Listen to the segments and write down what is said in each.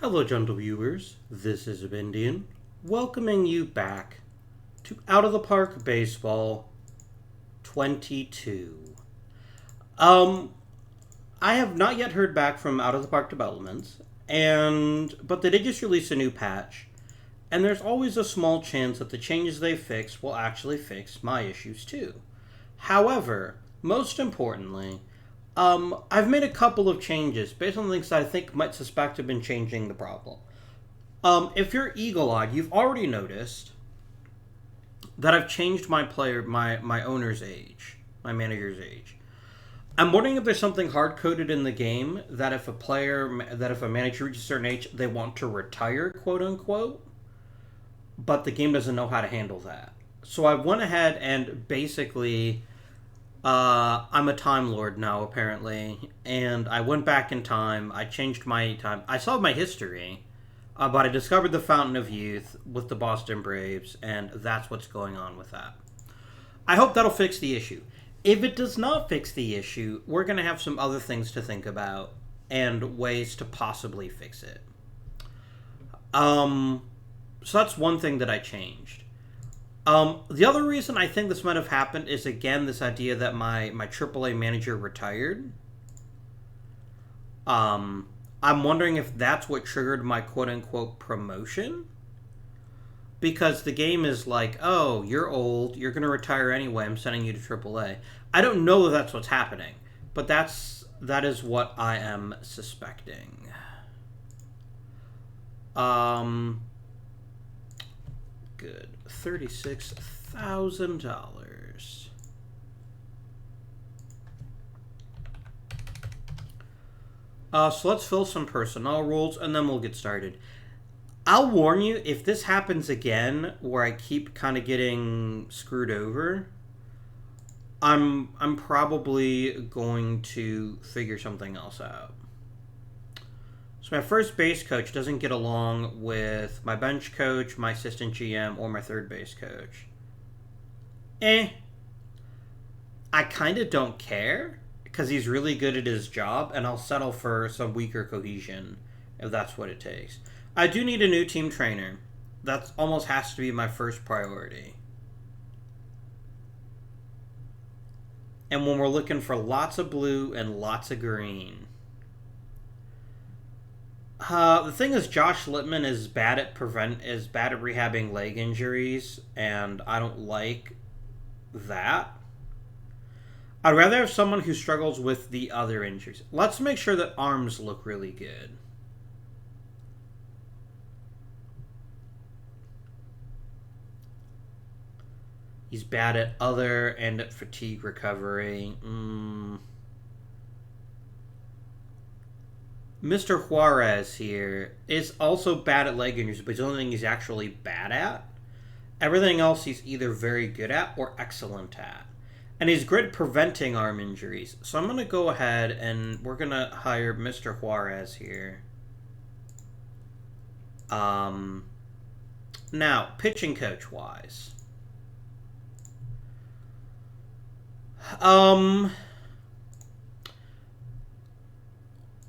Hello, gentle viewers. This is Indian, welcoming you back to Out of the Park Baseball 22. I have not yet heard back from Out of the Park Developments, but they did just release a new patch, and there's always a small chance that the changes they fix will actually fix my issues too. However, most importantly, I've made a couple of changes based on things that I think might suspect have been changing the problem. If you're eagle-eyed, you've already noticed that I've changed my owner's age, my manager's age. I'm wondering if there's something hard-coded in the game that if a manager reaches a certain age, they want to retire, quote-unquote, but the game doesn't know how to handle that. So I went ahead and basically... I'm a Time Lord now, apparently, and I went back in time, I changed my time, I saw my history, but I discovered the Fountain of Youth with the Boston Braves, and that's what's going on with that. I hope that'll fix the issue. If it does not fix the issue, we're going to have some other things to think about, and ways to possibly fix it. So that's one thing that I changed. The other reason I think this might have happened is, again, this idea that my AAA manager retired. I'm wondering if that's what triggered my quote-unquote promotion. Because the game is like, oh, you're old, you're going to retire anyway, I'm sending you to AAA. I don't know if that's what's happening, but that is what I am suspecting. Good. $36,000. So let's fill some personnel roles, and then we'll get started. I'll warn you, if this happens again, where I keep kind of getting screwed over, I'm probably going to figure something else out. So my first base coach doesn't get along with my bench coach, my assistant GM, or my third base coach. I kind of don't care, because he's really good at his job, and I'll settle for some weaker cohesion, if that's what it takes. I do need a new team trainer. That almost has to be my first priority. And when we're looking for lots of blue and lots of green... the thing is, Josh Littman is bad at rehabbing leg injuries, and I don't like that. I'd rather have someone who struggles with the other injuries. Let's make sure that arms look really good. He's bad at other and at fatigue recovery. Mr. Juarez here is also bad at leg injuries, but it's the only thing he's actually bad at. Everything else he's either very good at or excellent at. And he's great at preventing arm injuries. So I'm going to go ahead and we're going to hire Mr. Juarez here. Now, pitching coach-wise.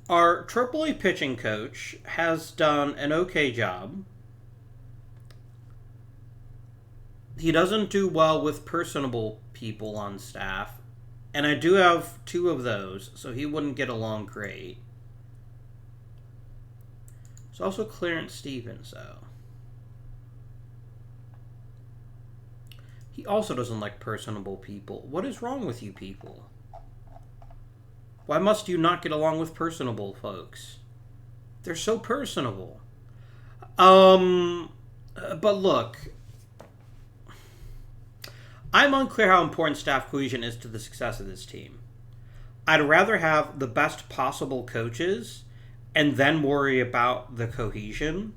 Our AAA pitching coach has done an okay job. He doesn't do well with personable people on staff, and I do have two of those, so he wouldn't get along great. There's also Clarence Stevens, though. He also doesn't like personable people. What is wrong with you people? Why must you not get along with personable folks? They're so personable. But look, I'm unclear how important staff cohesion is to the success of this team. I'd rather have the best possible coaches and then worry about the cohesion.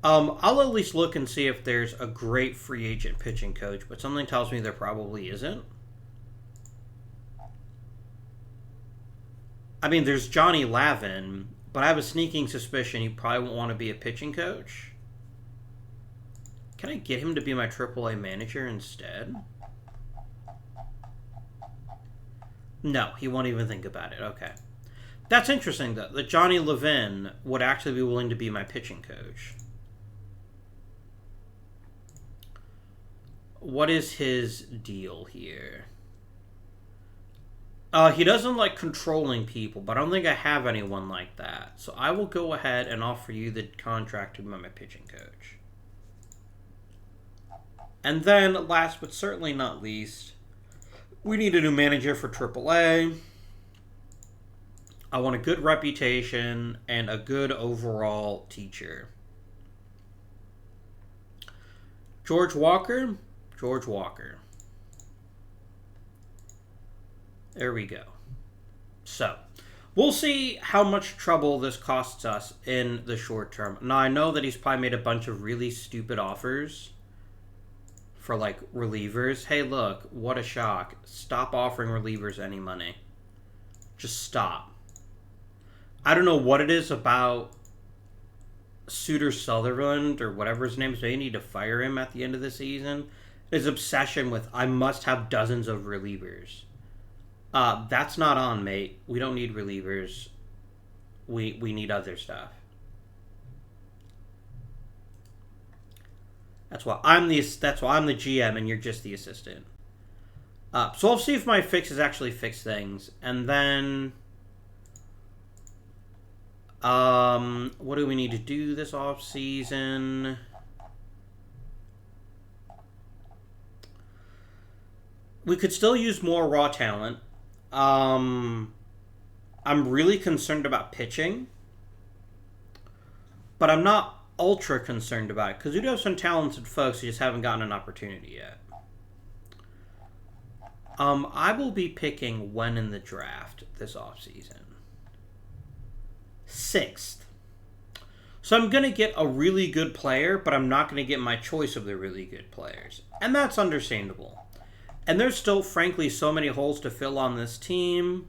I'll at least look and see if there's a great free agent pitching coach, but something tells me there probably isn't. I mean, there's Johnny Lavin, but I have a sneaking suspicion he probably won't want to be a pitching coach. Can I get him to be my AAA manager instead? No, he won't even think about it. Okay. That's interesting, though, that Johnny Levin would actually be willing to be my pitching coach. What is his deal here? He doesn't like controlling people, but I don't think I have anyone like that. So I will go ahead and offer you the contract to be my pitching coach. And then, last but certainly not least, we need a new manager for AAA. I want a good reputation and a good overall teacher. George Walker. George Walker. There we go. So, we'll see how much trouble this costs us in the short term. Now, I know that he's probably made a bunch of really stupid offers for, like, relievers. Hey, look, what a shock. Stop offering relievers any money. Just stop. I don't know what it is about Suter Sutherland, or whatever his name is. They need to fire him at the end of the season. His obsession with, I must have dozens of relievers. That's not on, mate. We don't need relievers. We need other stuff. That's why I'm the GM and you're just the assistant. So I'll see if my fixes actually fix things. And then what do we need to do this off season? We could still use more raw talent. I'm really concerned about pitching, but I'm not ultra concerned about it because we do have some talented folks who just haven't gotten an opportunity yet. I will be picking when in the draft this offseason. 6th. So I'm going to get a really good player, but I'm not going to get my choice of the really good players. And that's understandable. And there's still, frankly, so many holes to fill on this team.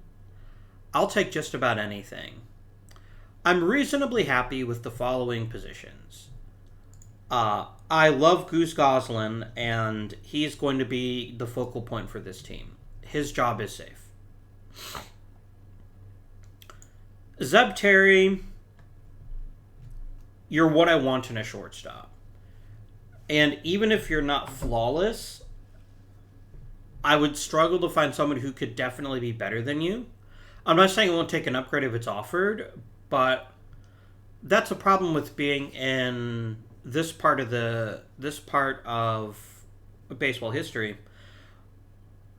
I'll take just about anything. I'm reasonably happy with the following positions. I love Goose Goslin, and he's going to be the focal point for this team. His job is safe. Zeb Terry, you're what I want in a shortstop. And even if you're not flawless, I would struggle to find someone who could definitely be better than you. I'm not saying it won't take an upgrade if it's offered, but that's a problem with being in this part of baseball history.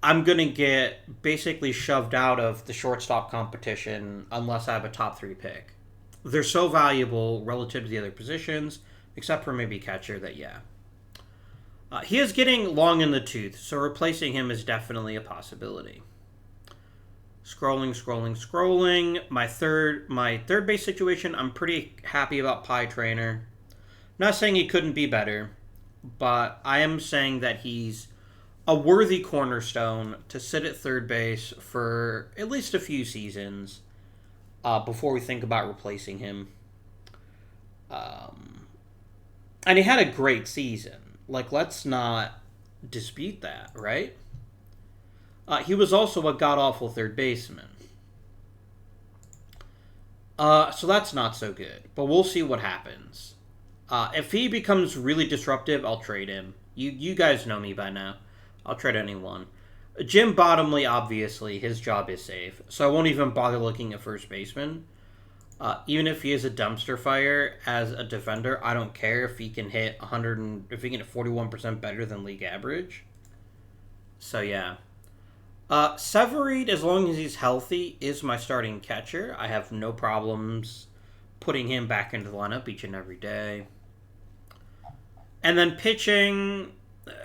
I'm going to get basically shoved out of the shortstop competition unless I have a top 3 pick. They're so valuable relative to the other positions, except for maybe catcher, that yeah. He is getting long in the tooth, so replacing him is definitely a possibility. Scrolling. My third base situation, I'm pretty happy about Pie Trainer. Not saying he couldn't be better, but I am saying that he's a worthy cornerstone to sit at third base for at least a few seasons before we think about replacing him. And he had a great season. Like, let's not dispute that, right? He was also a god-awful third baseman. So that's not so good. But we'll see what happens. If he becomes really disruptive, I'll trade him. You guys know me by now. I'll trade anyone. Jim Bottomley, obviously, his job is safe. So I won't even bother looking at first baseman. Even if he is a dumpster fire as a defender, I don't care if he can hit 41% better than league average. So yeah. Severeid, as long as he's healthy, is my starting catcher. I have no problems putting him back into the lineup each and every day. And then pitching,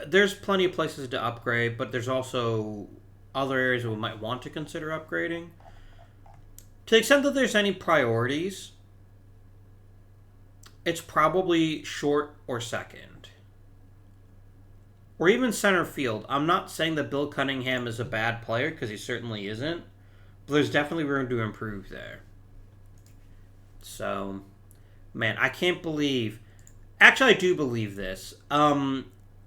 there's plenty of places to upgrade, but there's also other areas we might want to consider upgrading. To the extent that there's any priorities, it's probably short or second. Or even center field. I'm not saying that Bill Cunningham is a bad player, because he certainly isn't. But there's definitely room to improve there. So, man, I can't believe... Actually, I do believe this. A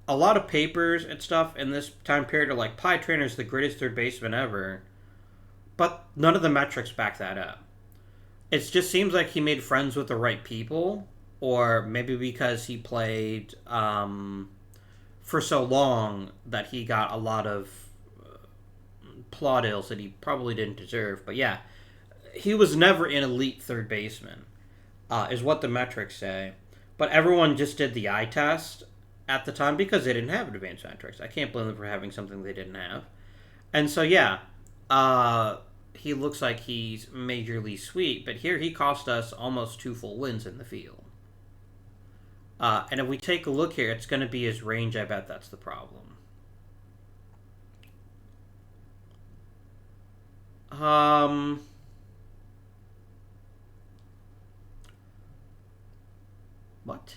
lot of papers and stuff in this time period are like, Pie Trainer's the greatest third baseman ever. But none of the metrics back that up. It just seems like he made friends with the right people, or maybe because he played for so long that he got a lot of plaudits that he probably didn't deserve. But yeah, he was never an elite third baseman, is what the metrics say. But everyone just did the eye test at the time because they didn't have advanced metrics. I can't blame them for having something they didn't have. And so, yeah, he looks like he's majorly sweet, but here he cost us almost 2 full wins in the field. And if we take a look here, it's going to be his range. I bet that's the problem. What?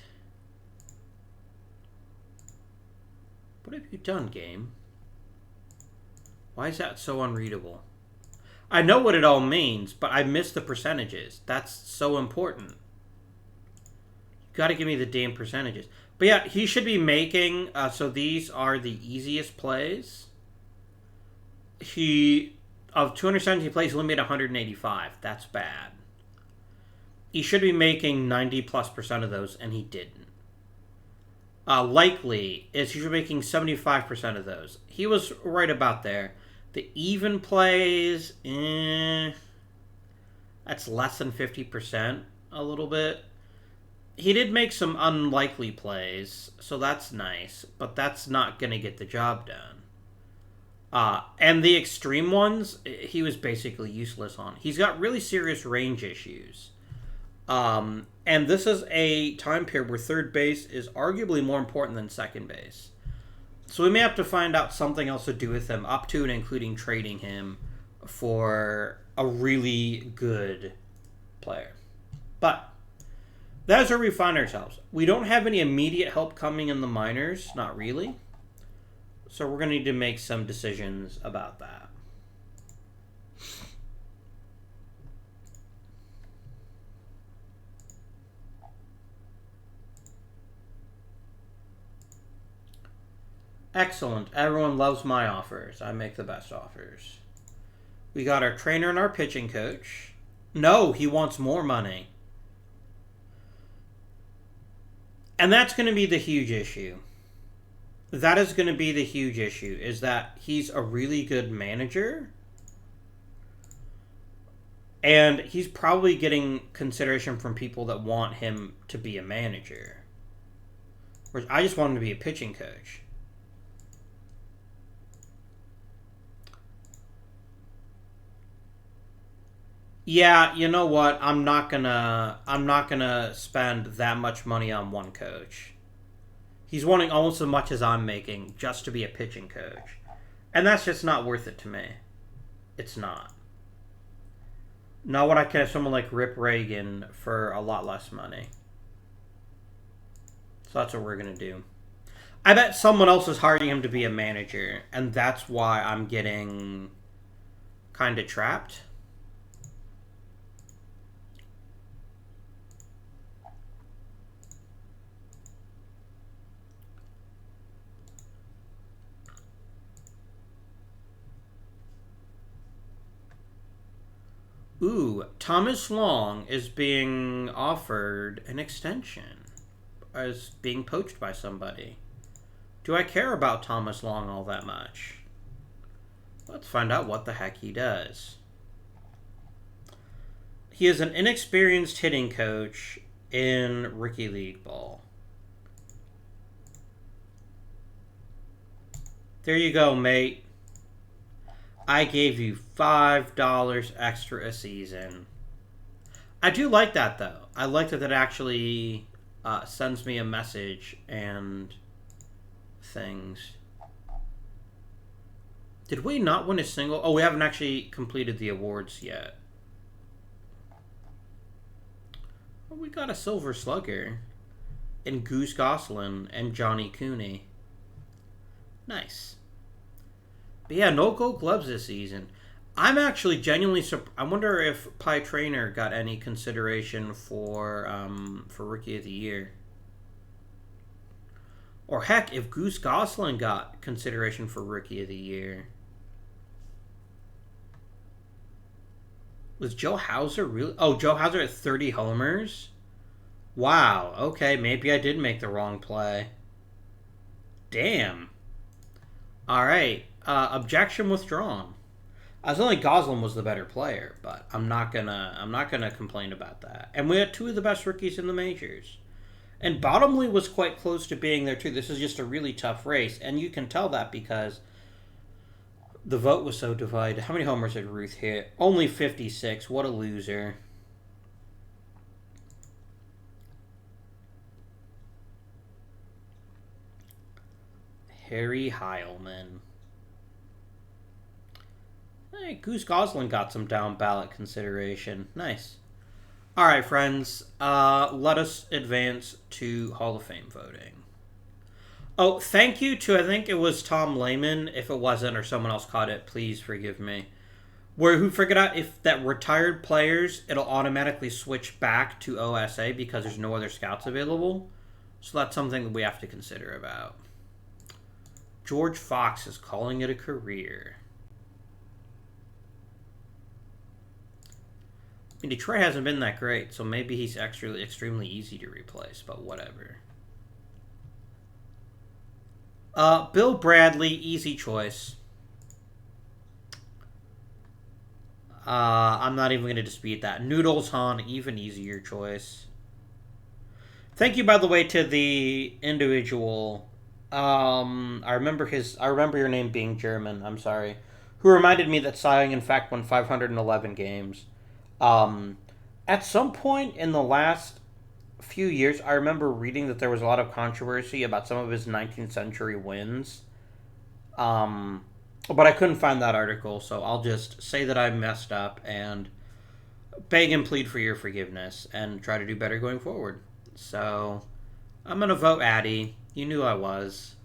What have you done, game? Why is that so unreadable? I know what it all means, but I missed the percentages. That's so important. You gotta give me the damn percentages. But yeah, he should be making... so these are the easiest plays. Of 217 plays, he only made 185. That's bad. He should be making 90+% of those, and he didn't. Likely is he should be making 75% of those. He was right about there. The even plays, that's less than 50%, a little bit. He did make some unlikely plays, so that's nice, but that's not going to get the job done. And the extreme ones, he was basically useless on. He's got really serious range issues. And this is a time period where third base is arguably more important than second base. So we may have to find out something else to do with him, up to and including trading him for a really good player. But that's where we find ourselves. We don't have any immediate help coming in the minors, not really. So we're going to need to make some decisions about that. Excellent. Everyone loves my offers. I make the best offers. We got our trainer and our pitching coach. No, he wants more money. And that's going to be the huge issue. That is going to be the huge issue, is that he's a really good manager. And he's probably getting consideration from people that want him to be a manager. Whereas I just want him to be a pitching coach. Yeah, you know what? I'm not gonna spend that much money on one coach. He's wanting almost as much as I'm making just to be a pitching coach. And that's just not worth it to me. It's not. Not when I can have someone like Rip Reagan for a lot less money. So that's what we're gonna do. I bet someone else is hiring him to be a manager, and that's why I'm getting kind of trapped. Ooh, Thomas Long is being offered an extension. Is being poached by somebody. Do I care about Thomas Long all that much? Let's find out what the heck he does. He is an inexperienced hitting coach in Rookie League ball. There you go, mate. I gave you $5 extra a season. I do like that, though. I like that it actually sends me a message and things. Did we not win a single? Oh, we haven't actually completed the awards yet. Well, we got a Silver Slugger and Goose Goslin and Johnny Cooney. Nice. But yeah, no Gold Gloves this season. I'm actually genuinely surprised. I wonder if Pie Trainer got any consideration for Rookie of the Year. Or heck, if Goose Goslin got consideration for Rookie of the Year. Was Joe Hauser really? Oh, Joe Hauser at 30 homers? Wow, okay, maybe I did make the wrong play. Damn. Alright, objection withdrawn. I was only Goslin was the better player, but I'm not gonna complain about that. And we had two of the best rookies in the majors. And Bottomley was quite close to being there too. This is just a really tough race, and you can tell that because the vote was so divided. How many homers did Ruth hit? Only 56. What a loser. Harry Heilman. Hey, Goose Goslin got some down ballot consideration. Nice. All right, friends. Let us advance to Hall of Fame voting. Oh, thank you to, I think it was Tom Lehman. If it wasn't or someone else caught it, please forgive me. Who figured out if that retired players, it'll automatically switch back to OSA because there's no other scouts available. So that's something that we have to consider about. George Fox is calling it a career. I mean, Detroit hasn't been that great, so maybe he's actually extremely easy to replace, but whatever. Bill Bradley, easy choice. I'm not even going to dispute that. Noodles Hahn, even easier choice. Thank you, by the way, to the individual. I remember your name being German. I'm sorry. Who reminded me that Cy Young, in fact, won 511 games. At some point in the last few years, I remember reading that there was a lot of controversy about some of his 19th century wins. But I couldn't find that article, so I'll just say that I messed up and beg and plead for your forgiveness and try to do better going forward. So, I'm going to vote Addy. You knew I was.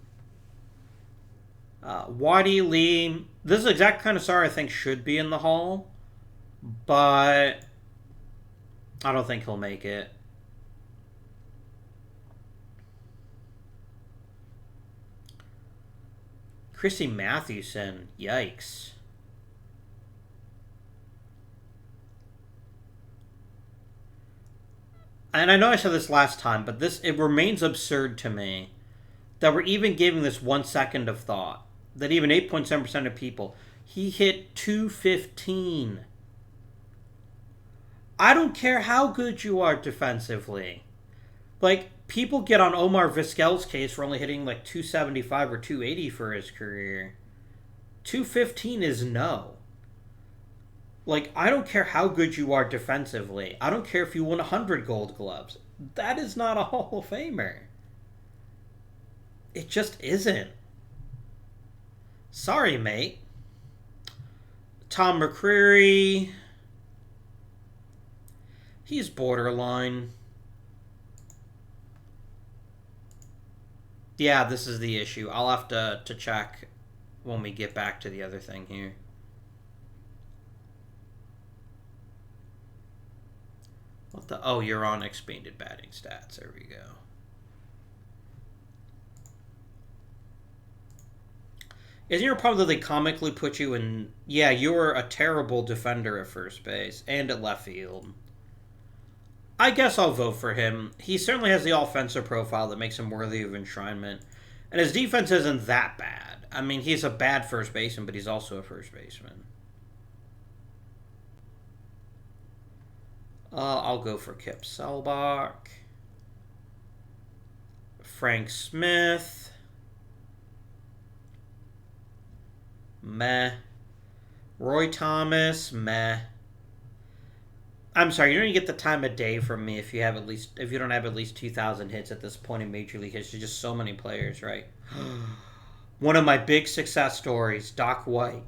Waddy Lee. This is the exact kind of star I think should be in the Hall, but I don't think he'll make it. Chrissy Mathewson. Yikes. And I know I said this last time, but it remains absurd to me that we're even giving this 1 second of thought. That even 8.7% of people, he hit 215. I don't care how good you are defensively. Like, people get on Omar Vizquel's case for only hitting like 275 or 280 for his career. 215 is no. Like, I don't care how good you are defensively. I don't care if you won 100 Gold Gloves. That is not a Hall of Famer. It just isn't. Sorry, mate. Tom McCreary. He's borderline. Yeah, this is the issue. I'll have to check when we get back to the other thing here. What the? Oh, you're on expanded batting stats. There we go. Isn't your problem that they comically put you in... Yeah, you're a terrible defender at first base and at left field. I guess I'll vote for him. He certainly has the offensive profile that makes him worthy of enshrinement. And his defense isn't that bad. I mean, he's a bad first baseman, but he's also a first baseman. I'll go for Kip Selbach. Frank Smith. Meh. Roy Thomas. Meh. I'm sorry, you don't even get the time of day from me if you don't have at least 2,000 hits at this point in Major League history. Just so many players, right? One of my big success stories, Doc White.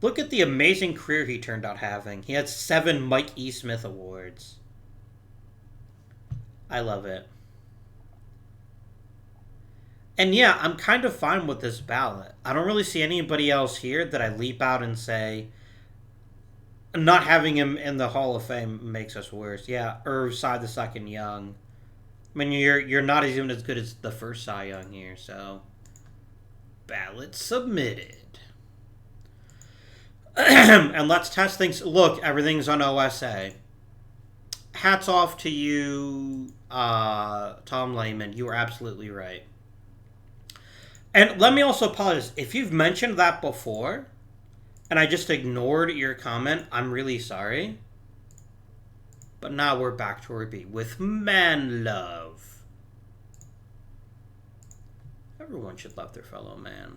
Look at the amazing career he turned out having. He had 7 Mike E. Smith awards. I love it. And yeah, I'm kind of fine with this ballot. I don't really see anybody else here that I leap out and say, not having him in the Hall of Fame makes us worse. Yeah, Irv, Cy the Second, Young. I mean, you're not even as good as the first Cy Young here, so ballot submitted. And let's test things. Look, everything's on OSA. Hats off to you, Tom Lehman. You were absolutely right. And let me also apologize. If you've mentioned that before, and I just ignored your comment, I'm really sorry. But now we're back to where we be with man love. Everyone should love their fellow man.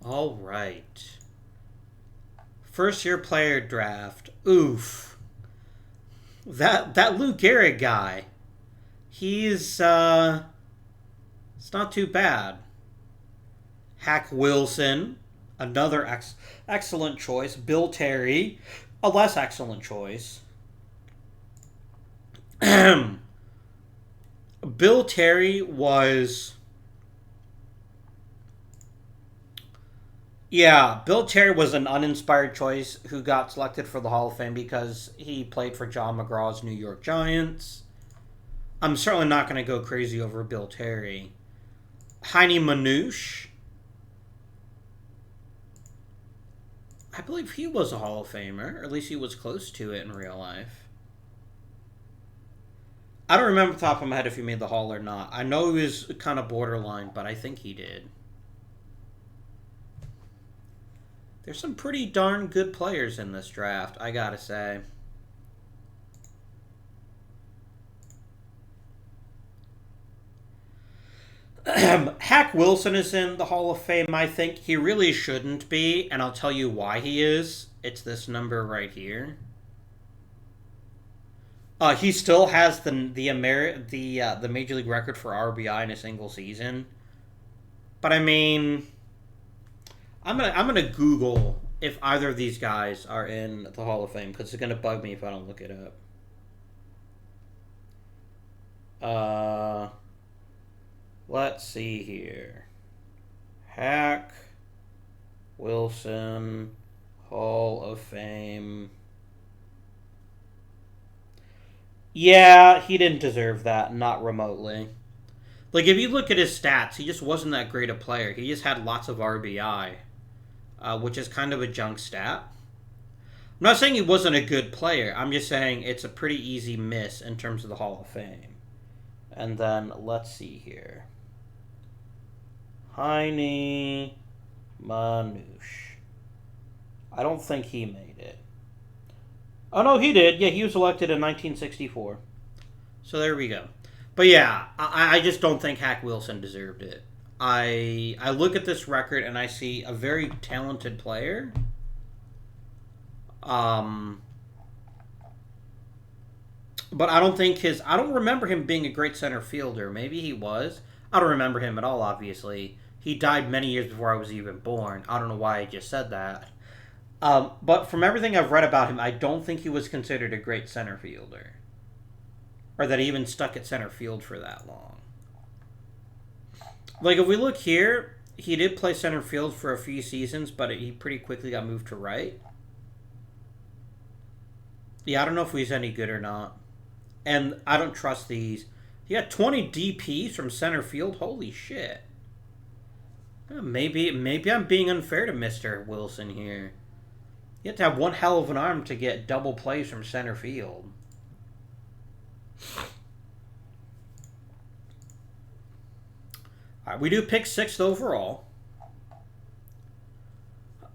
All right. First year player draft. Oof. That Lou Gehrig guy. He's it's not too bad. Hack Wilson, another excellent choice. Bill Terry, a less excellent choice. Bill Terry was... Yeah, Bill Terry was an uninspired choice who got selected for the Hall of Fame because he played for John McGraw's New York Giants. I'm certainly not going to go crazy over Bill Terry. Heine Manouche. I believe he was a Hall of Famer, or at least he was close to it in real life. I don't remember off the top of my head if he made the Hall or not. I know he was kind of borderline, but I think he did. There's some pretty darn good players in this draft, I gotta say. Hack Wilson is in the Hall of Fame, I think. He really shouldn't be, and I'll tell you why he is. It's this number right here. He still has the Major League record for RBI in a single season. But I mean... I'm gonna Google if either of these guys are in the Hall of Fame because it's gonna bug me if I don't look it up. Let's see here. Hack Wilson Hall of Fame. Yeah, he didn't deserve that, not remotely. Like, if you look at his stats, he just wasn't that great a player. He just had lots of RBI. Which is kind of a junk stat. I'm not saying he wasn't a good player. I'm just saying it's a pretty easy miss in terms of the Hall of Fame. And then, let's see here. Heine Manouche. I don't think he made it. Oh, no, he did. Yeah, he was elected in 1964. So there we go. But yeah, I just don't think Hack Wilson deserved it. I look at this record and I see a very talented player. But I don't remember him being a great center fielder. Maybe he was. I don't remember him at all, obviously. He died many years before I was even born. I don't know why I just said that. But from everything I've read about him, I don't think he was considered a great center fielder. Or that he even stuck at center field for that long. Like, if we look here, he did play center field for a few seasons, but he pretty quickly got moved to right. Yeah, I don't know if he's any good or not. And I don't trust these. He got 20 DPs from center field? Holy shit. Maybe I'm being unfair to Mr. Wilson here. You have to have one hell of an arm to get double plays from center field. All right, we do pick 6th overall.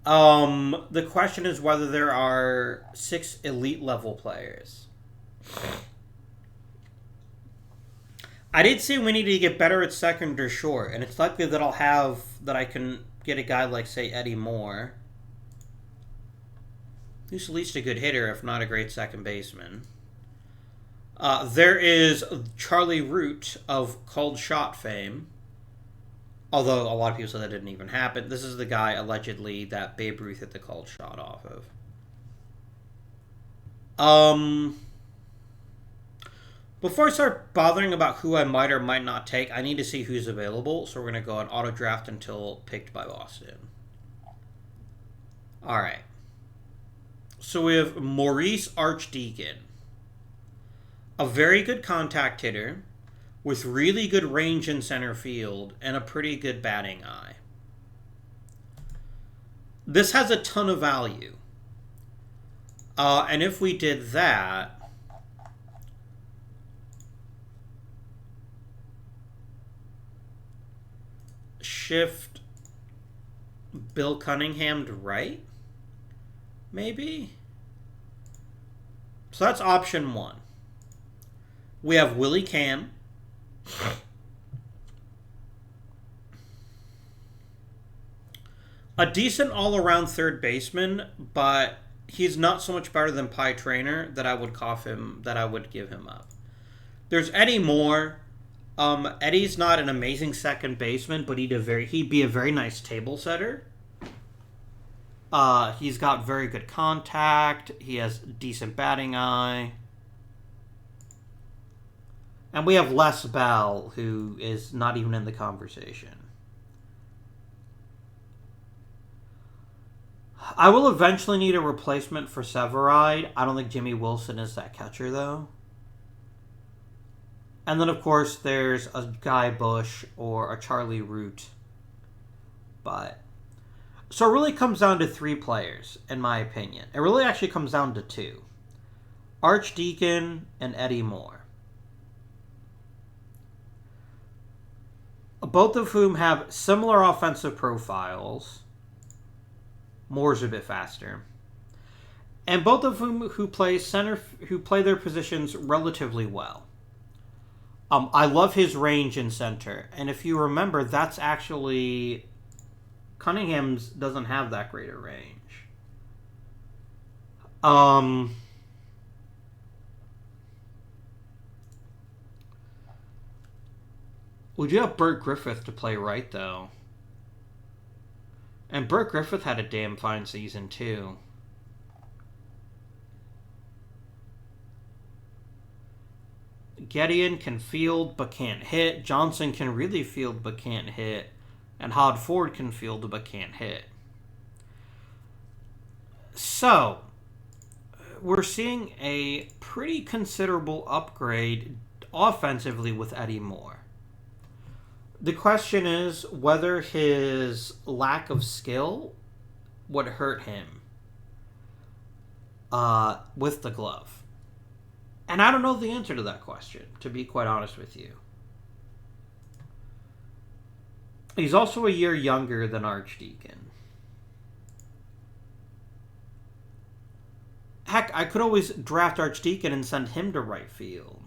The question is whether there are 6 elite level players. I did say we need to get better at second or short, and it's likely that I can get a guy like, say, Eddie Moore, who's at least a good hitter, if not a great second baseman. There is Charlie Root of Cold Shot fame, although a lot of people said that didn't even happen. This is the guy, allegedly, that Babe Ruth hit the cold shot off of. Before I start bothering about who I might or might not take, I need to see who's available, so we're going to go on auto draft until picked by Boston. Alright. So we have Maurice Archdeacon. A very good contact hitter. with really good range in center field and a pretty good batting eye. This has a ton of value. And if we did that, shift Bill Cunningham to right, maybe? So that's option one. We have Willie Cam. A decent all-around third baseman, but he's not so much better than Pie Traynor that I would give him up. There's Eddie Moore. Eddie's not an amazing second baseman, but he'd be a very nice table setter. He's got very good contact. He has decent batting eye. And we have Les Bell, who is not even in the conversation. I will eventually need a replacement for Severide. I don't think Jimmy Wilson is that catcher, though. And then, of course, there's a Guy Bush or a Charlie Root. But so it really comes down to three players, in my opinion. It really actually comes down to two. Archdeacon and Eddie Moore. Both of whom have similar offensive profiles. Moore's a bit faster. And both of whom who play their positions relatively well. I love his range in center. And if you remember, that's actually... Cunningham's doesn't have that great a range. Would you have Bert Griffith to play right, though? And Bert Griffith had a damn fine season, too. Gedeon can field but can't hit. Johnson can really field but can't hit. And Hod Ford can field but can't hit. So, we're seeing a pretty considerable upgrade offensively with Eddie Moore. The question is whether his lack of skill would hurt him with the glove. And I don't know the answer to that question, to be quite honest with you. He's also a year younger than Archdeacon. Heck, I could always draft Archdeacon and send him to right field.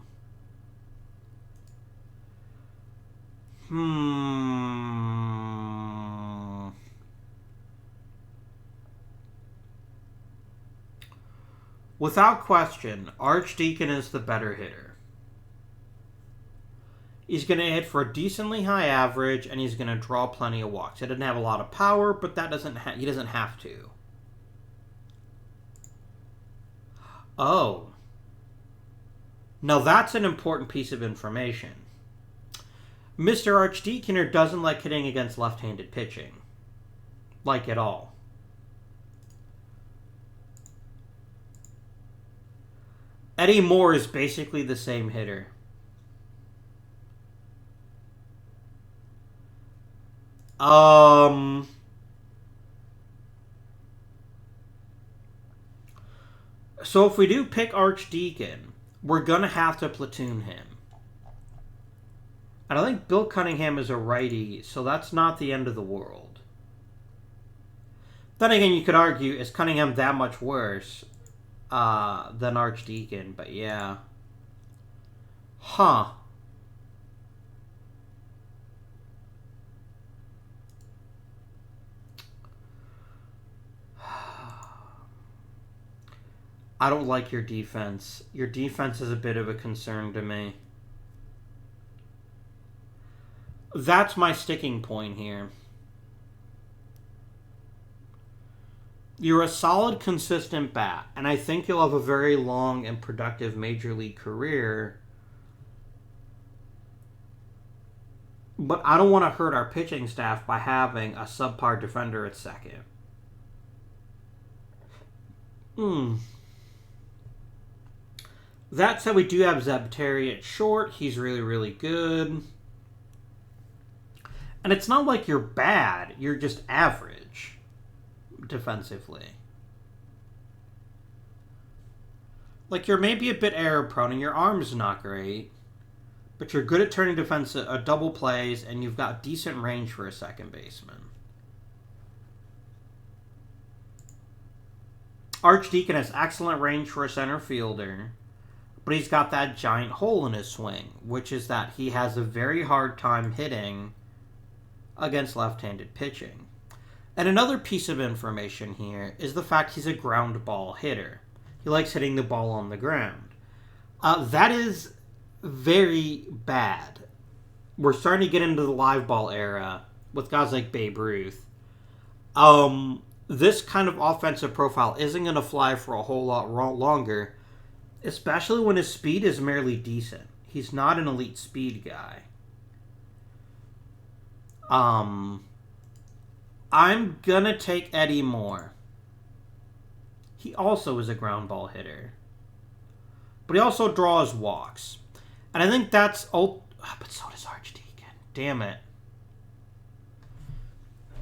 Without question, Archdeacon is the better hitter. He's going to hit for a decently high average, and he's going to draw plenty of walks. He doesn't have a lot of power, but he doesn't have to. Oh. Now that's an important piece of information. Mr. Archdeaconer doesn't like hitting against left-handed pitching. Like at all. Eddie Moore is basically the same hitter. So if we do pick Archdeacon, we're going to have to platoon him. And I think Bill Cunningham is a righty, so that's not the end of the world. Then again, you could argue, is Cunningham that much worse than Archdeacon? But yeah. Huh. I don't like your defense. Your defense is a bit of a concern to me. That's my sticking point here. You're a solid, consistent bat, and I think you'll have a very long and productive major league career. But I don't want to hurt our pitching staff by having a subpar defender at second. That said, we do have Zebteri at short. He's really, really good. And it's not like you're bad. You're just average defensively. Like, you're maybe a bit error prone and your arm's not great. But you're good at turning double plays and you've got decent range for a second baseman. Archdeacon has excellent range for a center fielder. But he's got that giant hole in his swing, which is that he has a very hard time hitting against left-handed pitching. And another piece of information here is the fact he's a ground ball hitter. He likes hitting the ball on the ground. That is very bad. We're starting to get into the live ball era with guys like Babe Ruth. This kind of offensive profile isn't going to fly for a whole lot longer, especially when his speed is merely decent. He's not an elite speed guy. I'm gonna take Eddie Moore. He also is a ground ball hitter. But he also draws walks. And I think that's... but so does Archdeacon. Damn it.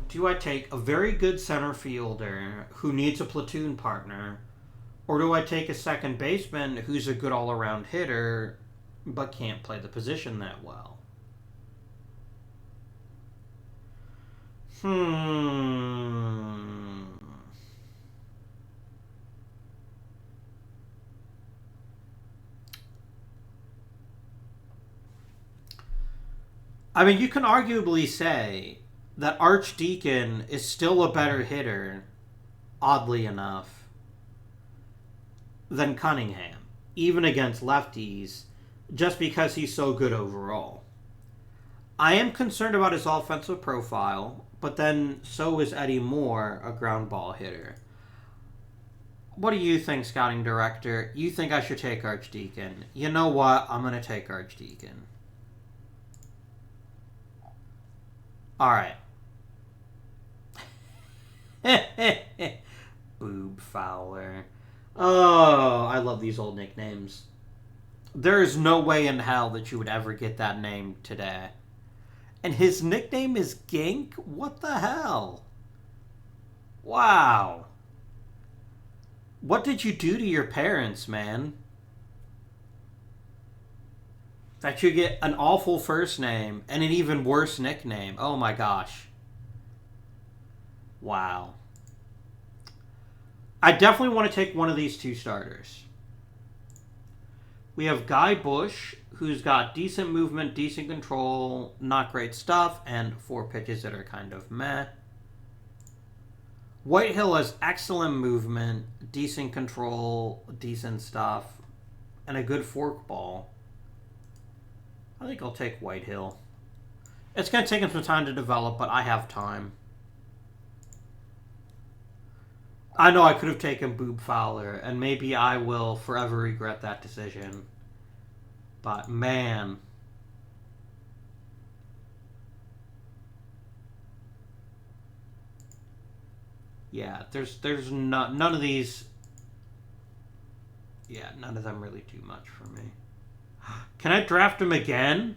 Do I take a very good center fielder who needs a platoon partner, or do I take a second baseman who's a good all-around hitter but can't play the position that well? I mean, you can arguably say that Archdeacon is still a better hitter, oddly enough, than Cunningham, even against lefties, just because he's so good overall. I am concerned about his offensive profile, but then so is Eddie Moore, a ground ball hitter. What do you think, scouting director? You think I should take Archdeacon? You know what? I'm going to take Archdeacon. All right. Boob Fowler. Oh, I love these old nicknames. There is no way in hell that you would ever get that name today. And his nickname is Gink? What the hell? Wow. What did you do to your parents, man? That you get an awful first name and an even worse nickname. Oh my gosh. Wow. I definitely want to take one of these two starters. We have Guy Bush, who's got decent movement, decent control, not great stuff, and 4 pitches that are kind of meh. Whitehill has excellent movement, decent control, decent stuff, and a good forkball. I think I'll take Whitehill. It's going to take him some time to develop, but I have time. I know I could have taken Boob Fowler, and maybe I will forever regret that decision. But, man. Yeah, there's none of these... Yeah, none of them really do much for me. Can I draft him again?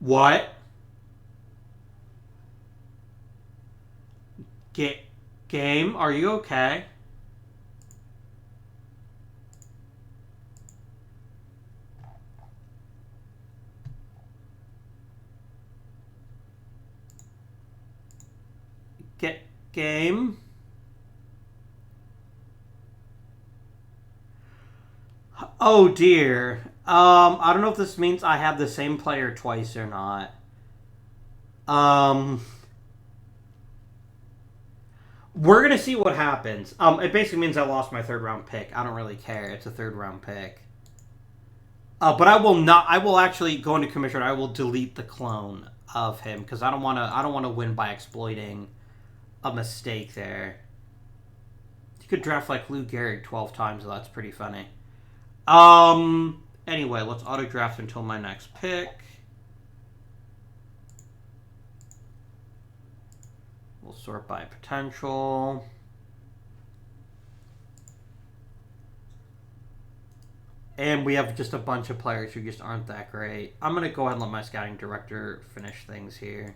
What? Game, are you okay? Game? Oh dear. I don't know if this means I have the same player twice or not. We're going to see what happens. It basically means I lost my 3rd round pick. I don't really care. It's a 3rd round pick. But I will actually go into commission. I will delete the clone of him because I don't want to win by exploiting a mistake there. You could draft like Lou Gehrig 12 times, so that's pretty funny. Anyway, let's auto draft until my next pick. We'll sort by potential. And we have just a bunch of players who just aren't that great. I'm going to go ahead and let my scouting director finish things here.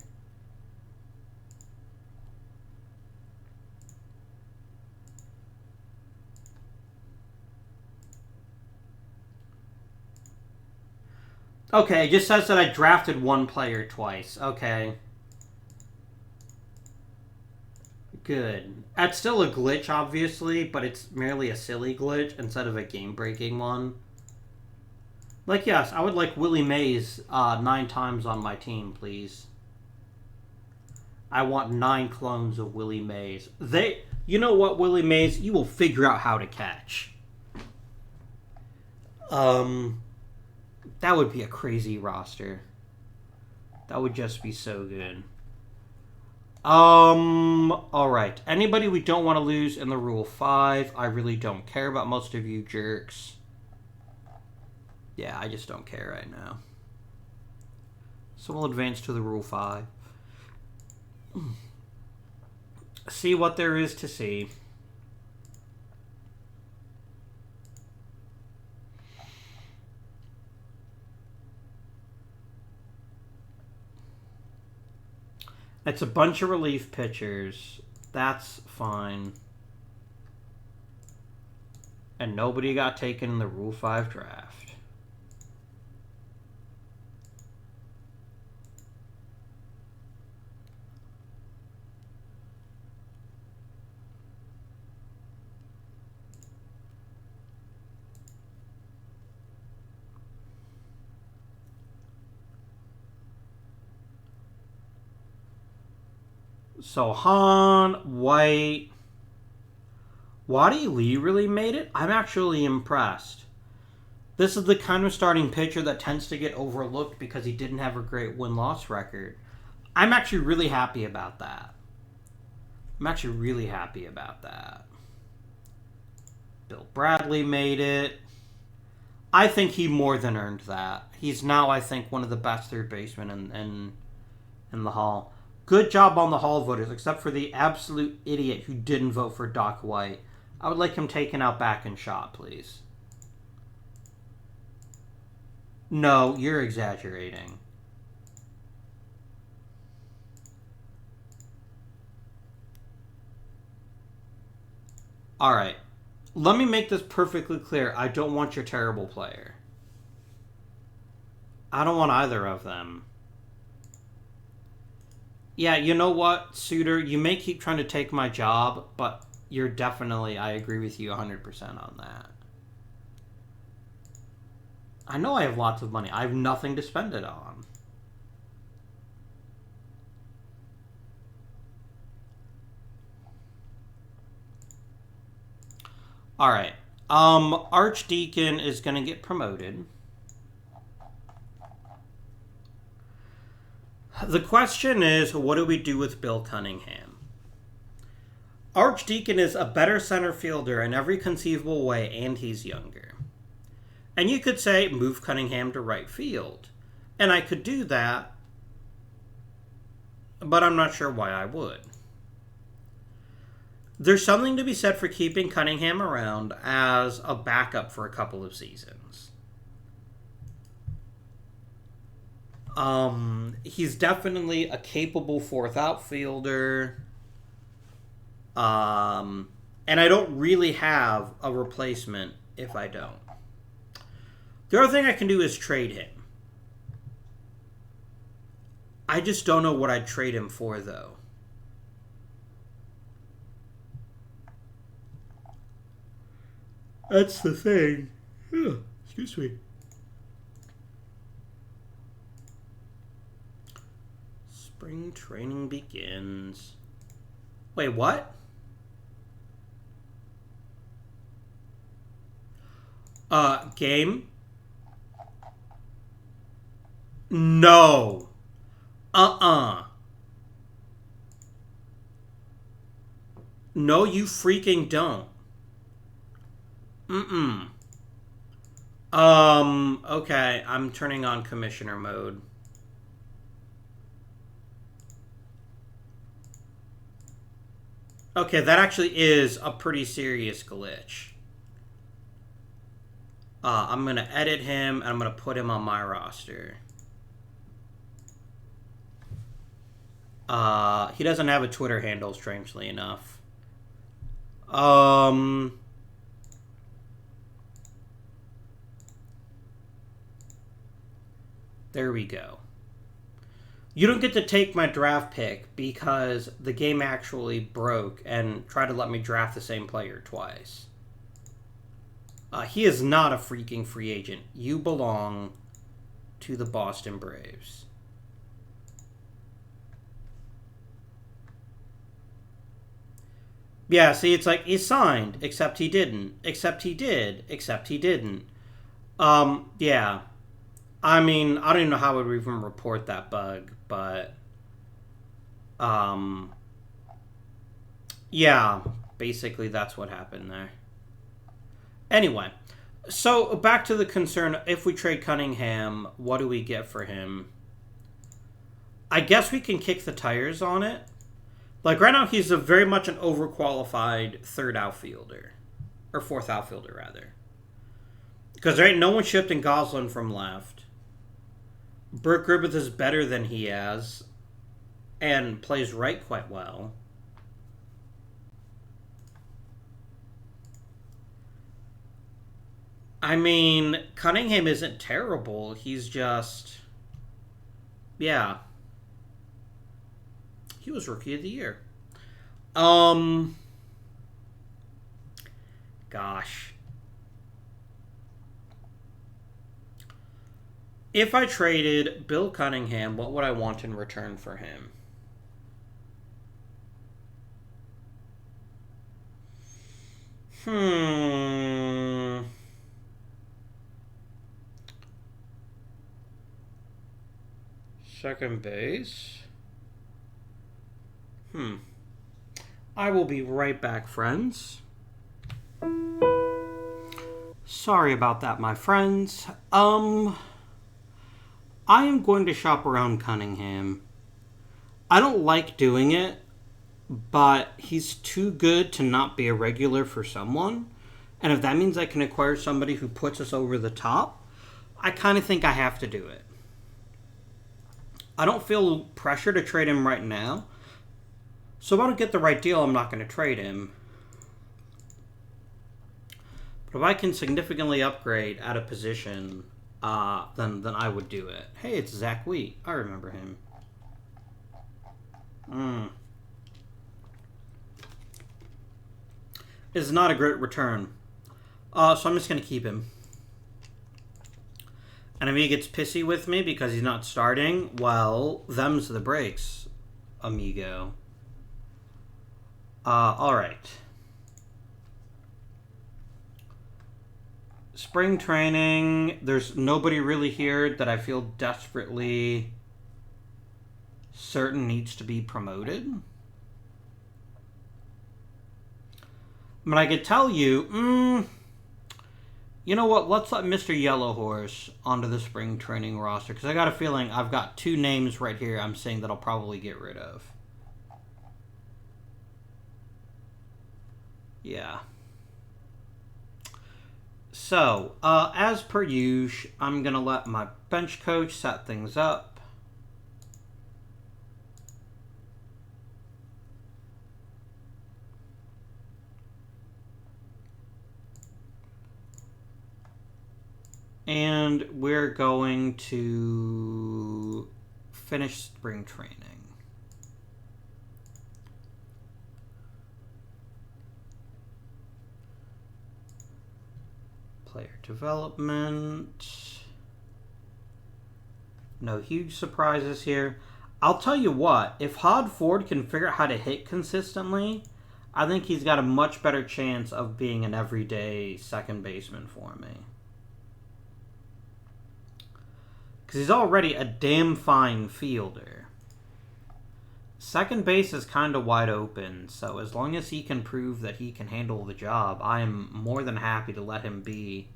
Okay, it just says that I drafted one player twice. Okay. Good. That's still a glitch, obviously, but it's merely a silly glitch instead of a game-breaking one. Like, yes, I would like Willie Mays 9 times on my team, please. I want 9 clones of Willie Mays. You know what, Willie Mays? You will figure out how to catch. That would be a crazy roster. That would just be so good. Alright. Anybody we don't want to lose in the Rule 5. I really don't care about most of you jerks. Yeah, I just don't care right now. So we'll advance to the Rule 5. See what there is to see. It's a bunch of relief pitchers. That's fine. And nobody got taken in the Rule 5 draft. So Han, White, Waddy Lee really made it? I'm actually impressed. This is the kind of starting pitcher that tends to get overlooked because he didn't have a great win-loss record. I'm actually really happy about that. Bill Bradley made it. I think he more than earned that. He's now, I think, one of the best third basemen in the Hall. Good job on the Hall voters, except for the absolute idiot who didn't vote for Doc White. I would like him taken out back and shot, please. No, you're exaggerating. Alright. Let me make this perfectly clear. I don't want your terrible player. I don't want either of them. Yeah, you know what, Suitor? You may keep trying to take my job, but you're definitely, I agree with you 100% on that. I know I have lots of money. I have nothing to spend it on. Alright. Archdeacon is going to get promoted. The question is, what do we do with Bill Cunningham? Archdeacon is a better center fielder in every conceivable way, and he's younger. And you could say, move Cunningham to right field. And I could do that, but I'm not sure why I would. There's something to be said for keeping Cunningham around as a backup for a couple of seasons. He's definitely a capable fourth outfielder. And I don't really have a replacement if I don't. The other thing I can do is trade him. I just don't know what I'd trade him for, though. That's the thing. Excuse me. Spring training begins. Wait, what? Game? No. No, you freaking don't. Okay, I'm turning on commissioner mode. Okay, that actually is a pretty serious glitch. I'm going to edit him, and I'm going to put him on my roster. He doesn't have a Twitter handle, strangely enough. There we go. You don't get to take my draft pick because the game actually broke and tried to let me draft the same player twice. He is not a freaking free agent. You belong to the Boston Braves. Yeah, see, it's like he signed, except he didn't, except he did, except he didn't. Yeah. I mean, I don't even know how I would even report that bug, but yeah, basically that's what happened there. Anyway, so back to the concern, if we trade Cunningham, what do we get for him? I guess we can kick the tires on it. Like, right now, he's very much an overqualified third outfielder. Or fourth outfielder, rather. Because there ain't no one shifting Goslin from left. Burke Griffith is better than he has. And plays right quite well. I mean, Cunningham isn't terrible. He's just... Yeah. He was Rookie of the Year. Gosh. If I traded Bill Cunningham, what would I want in return for him? Second base. I will be right back, friends. Sorry about that, my friends. I am going to shop around Cunningham. I don't like doing it, but he's too good to not be a regular for someone. And if that means I can acquire somebody who puts us over the top, I kind of think I have to do it. I don't feel pressure to trade him right now. So if I don't get the right deal, I'm not going to trade him. But if I can significantly upgrade at a position, then I would do it. Hey, it's Zach Wheat. I remember him. It's not a great return. So I'm just going to keep him. And if he gets pissy with me because he's not starting, well, them's the breaks, amigo. Alright. Spring training. There's nobody really here that I feel desperately certain needs to be promoted. But I could tell you, you know what? Let's let Mr. Yellowhorse onto the spring training roster. Because I got a feeling I've got two names right here I'm saying that I'll probably get rid of. Yeah. So, as per usual, I'm going to let my bench coach set things up. And we're going to finish spring training. Player development. No huge surprises here. I'll tell you what, if Hod Ford can figure out how to hit consistently, I think he's got a much better chance of being an everyday second baseman for me. Because he's already a damn fine fielder. Second base is kind of wide open, so as long as he can prove that he can handle the job, I am more than happy to let him be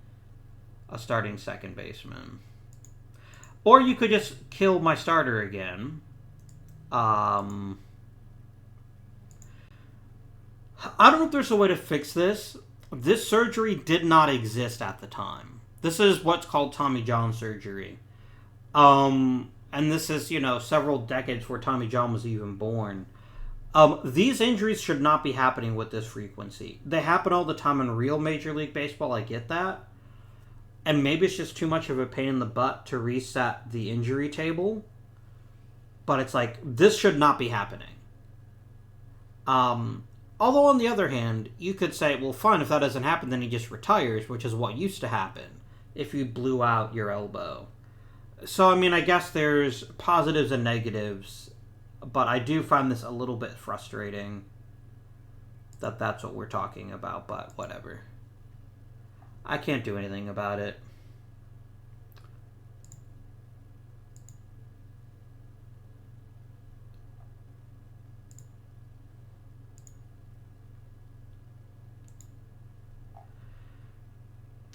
a starting second baseman. Or you could just kill my starter again. I don't know if there's a way to fix this. This surgery did not exist at the time. This is what's called Tommy John surgery. And this is, several decades before Tommy John was even born. These injuries should not be happening with this frequency. They happen all the time in real Major League Baseball, I get that. And maybe it's just too much of a pain in the butt to reset the injury table. But it's like, this should not be happening. Although, on the other hand, you could say, well, fine, if that doesn't happen, then he just retires, which is what used to happen if you blew out your elbow. So, I mean, I guess there's positives and negatives, but I do find this a little bit frustrating that that's what we're talking about, but whatever. I can't do anything about it.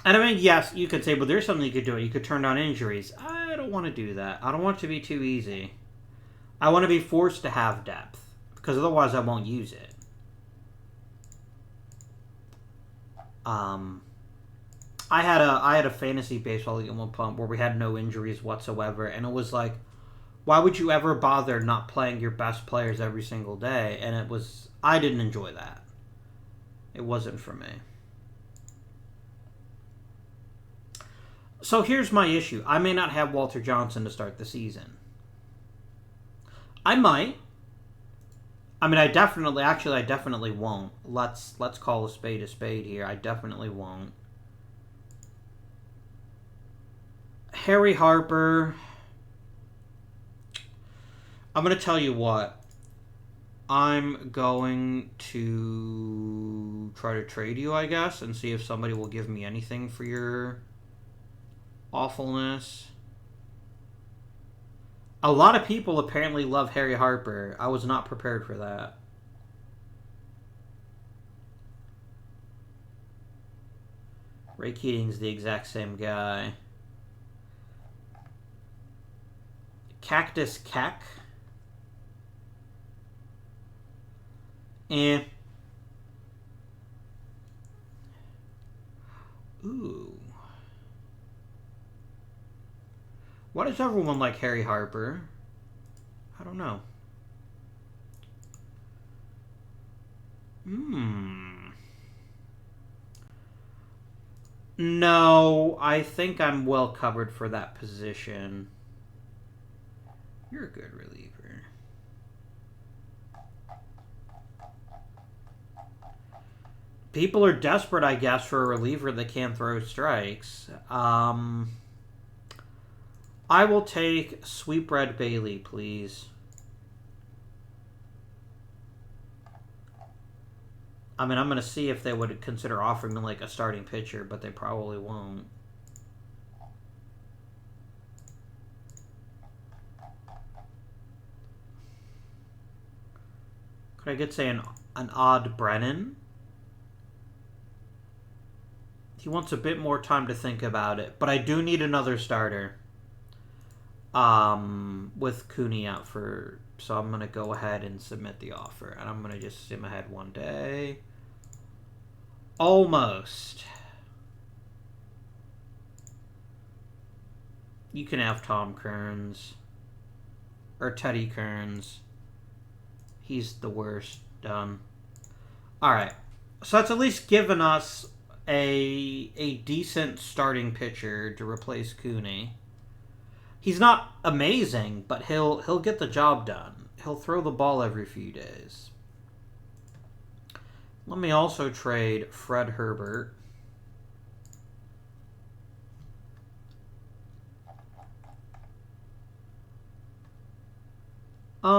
And I mean, yes, you could say, but there's something you could do. You could turn down injuries. I don't want to do that. I don't want it to be too easy. I want to be forced to have depth, because otherwise I won't use it. I had a fantasy baseball league at one point where we had no injuries whatsoever, and it was like, why would you ever bother not playing your best players every single day? And I didn't enjoy that. It wasn't for me. So here's my issue. I may not have Walter Johnson to start the season. I might. I mean, I definitely won't. Let's call a spade here. I definitely won't. Harry Harper. I'm going to tell you what. I'm going to try to trade you, I guess, and see if somebody will give me anything for your awfulness. A lot of people apparently love Harry Harper. I was not prepared for that. Ray Keating's the exact same guy. Cactus Keck. Ooh. Why does everyone like Harry Harper? I don't know. No, I think I'm well covered for that position. You're a good reliever. People are desperate, I guess, for a reliever that can throw strikes. I will take Sweetbread Bailey, please. I mean, I'm going to see if they would consider offering me like a starting pitcher, but they probably won't. Could I get, say, an odd Brennan? He wants a bit more time to think about it, but I do need another starter. With Cooney out so I'm going to go ahead and submit the offer. And I'm going to just sim ahead one day. Almost. You can have Tom Kearns. Or Teddy Kearns. He's the worst. Done. Alright. So that's at least given us a decent starting pitcher to replace Cooney. He's not amazing, but he'll get the job done. He'll throw the ball every few days. Let me also trade Fred Herbert. There's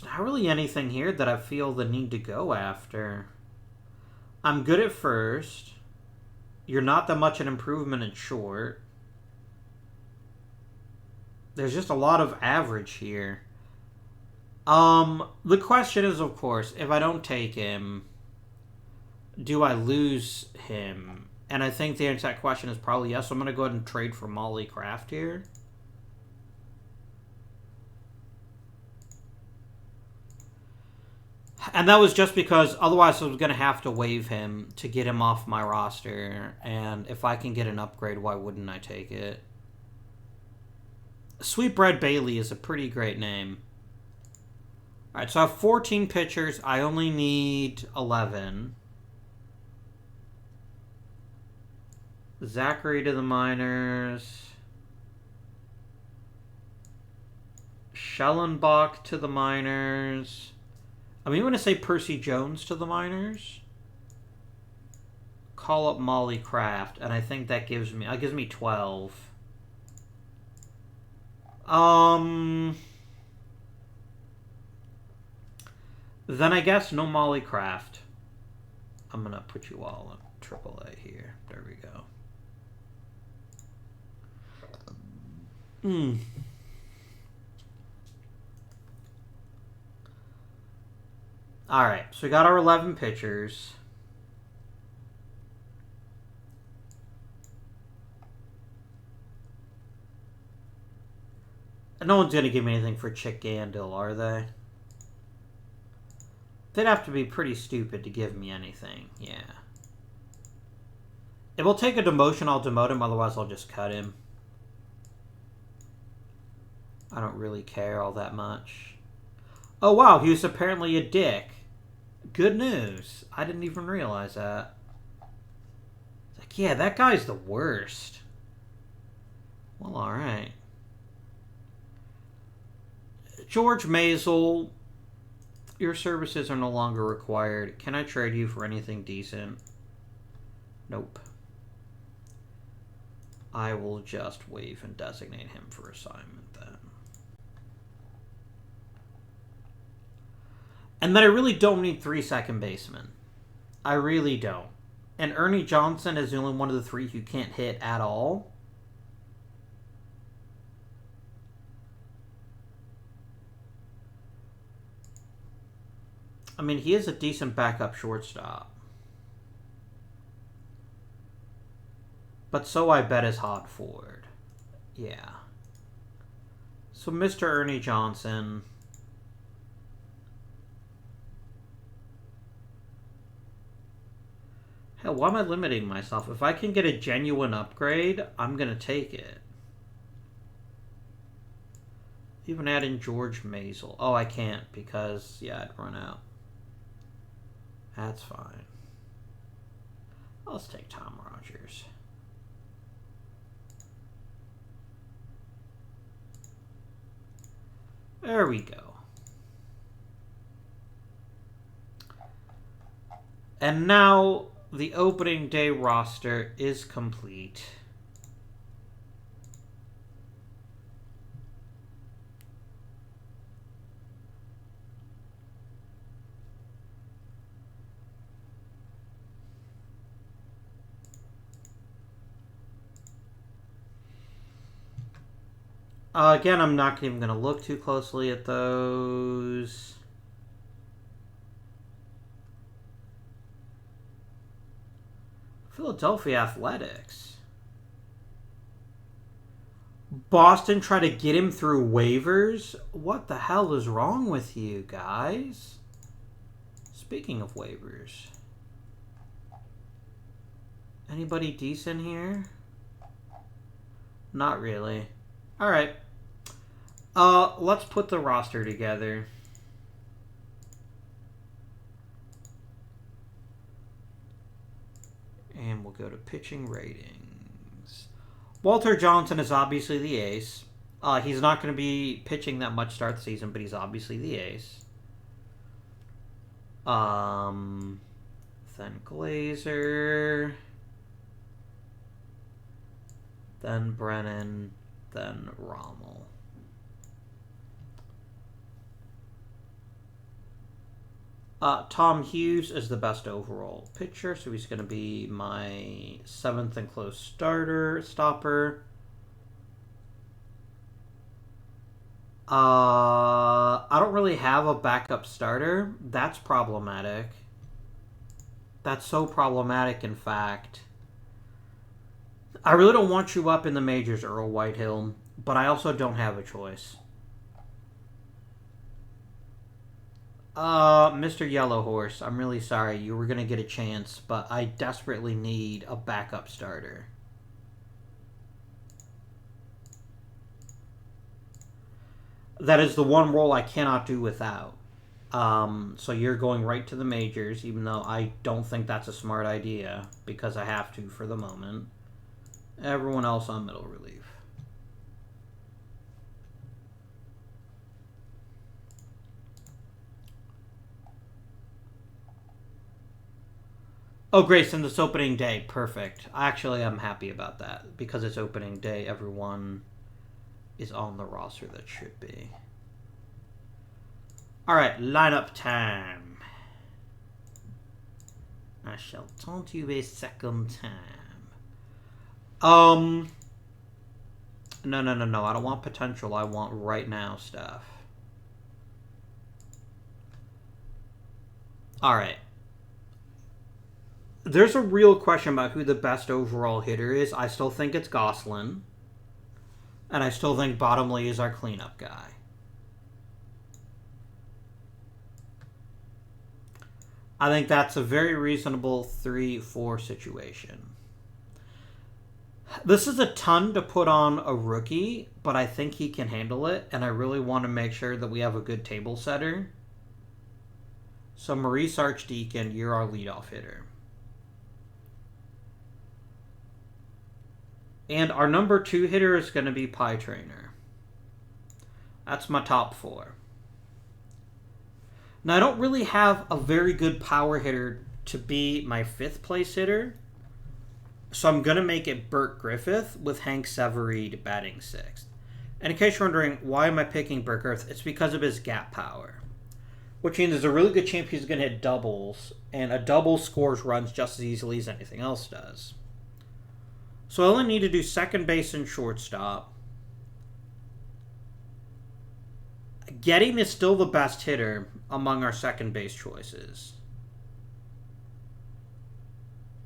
not really anything here that I feel the need to go after. I'm good at first. You're not that much an improvement in short. There's just a lot of average here. The question is, of course, if I don't take him, do I lose him? And I think the answer to that question is probably yes. So I'm going to go ahead and trade for Molly Kraft here. And that was just because otherwise I was going to have to waive him to get him off my roster. And if I can get an upgrade, why wouldn't I take it? Sweetbread Bailey is a pretty great name. Alright, so I have 14 pitchers. I only need 11. Zachary to the minors. Schellenbach to the minors. I'm even going to say Percy Jones to the minors. Call up Molly Kraft, and I think that gives me 12. Then I guess no Molly Kraft. I'm going to put you all in AAA here. There we go. Alright, so we got our 11 pitchers. No one's going to give me anything for Chick Gandil, are they? They'd have to be pretty stupid to give me anything, yeah. If we'll take a demotion, I'll demote him, otherwise I'll just cut him. I don't really care all that much. Oh wow, he was apparently a dick. Good news. I didn't even realize that. It's like, yeah, that guy's the worst. Well, alright. George Maisel, your services are no longer required. Can I trade you for anything decent? Nope. I will just waive and designate him for assignment then. And then I really don't need 3 second basemen. I really don't. And Ernie Johnson is the only one of the 3 who can't hit at all. I mean, he is a decent backup shortstop. But so I bet is Hod Ford. Yeah. So Mr. Ernie Johnson. Hell, why am I limiting myself? If I can get a genuine upgrade, I'm going to take it. Even add in George Maisel. Oh, I can't because, yeah, I'd run out. That's fine. Let's take Tom Rogers. There we go. And now the opening day roster is complete. Again, I'm not even going to look too closely at those. Philadelphia Athletics. Boston tried to get him through waivers? What the hell is wrong with you guys? Speaking of waivers. Anybody decent here? Not really. Alright. Let's put the roster together. And we'll go to pitching ratings. Walter Johnson is obviously the ace. He's not going to be pitching that much start the season, but he's obviously the ace. Then Glazer. Then Brennan. Then Rommel. Tom Hughes is the best overall pitcher, so he's going to be my 7th and close stopper. I don't really have a backup starter. That's problematic. That's so problematic, in fact. I really don't want you up in the majors, Earl Whitehill, but I also don't have a choice. Mr. Yellow Horse, I'm really sorry. You were going to get a chance, but I desperately need a backup starter. That is the one role I cannot do without. So you're going right to the majors, even though I don't think that's a smart idea, because I have to for the moment. Everyone else on middle relief. Oh, Grayson, it's opening day. Perfect. Actually, I'm happy about that. Because it's opening day, everyone is on the roster that should be. Alright, lineup time. I shall taunt you a second time. No. I don't want potential. I want right now stuff. Alright. There's a real question about who the best overall hitter is. I still think it's Gosselin. And I still think Bottomley is our cleanup guy. I think that's a very reasonable 3-4 situation. This is a ton to put on a rookie, but I think he can handle it, and I really want to make sure that we have a good table setter. So Maurice Archdeacon, you're our leadoff hitter. And our number 2 hitter is going to be Pie Trainer. That's my top 4. Now, I don't really have a very good power hitter to be my 5th place hitter. So I'm going to make it Bert Griffith with Hank Severeid batting 6th. And in case you're wondering, why am I picking Bert Griffith? It's because of his gap power. Which means there's a really good chance he's going to hit doubles. And a double scores runs just as easily as anything else does. So I only need to do second base and shortstop. Getting is still the best hitter among our second base choices.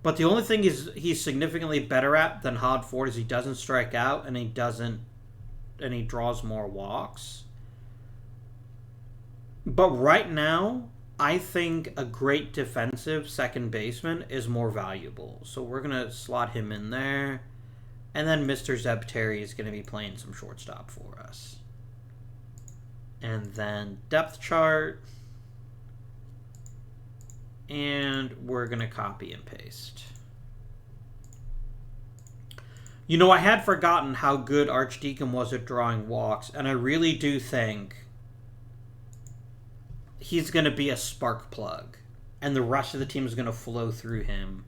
But the only thing he's significantly better at than Hod Ford is he doesn't strike out and he draws more walks. But right now, I think a great defensive second baseman is more valuable. So we're going to slot him in there. And then Mr. Zeb Terry is going to be playing some shortstop for us. And then depth chart. And we're going to copy and paste. You know, I had forgotten how good Archdeacon was at drawing walks. And I really do think he's going to be a spark plug. And the rest of the team is going to flow through him.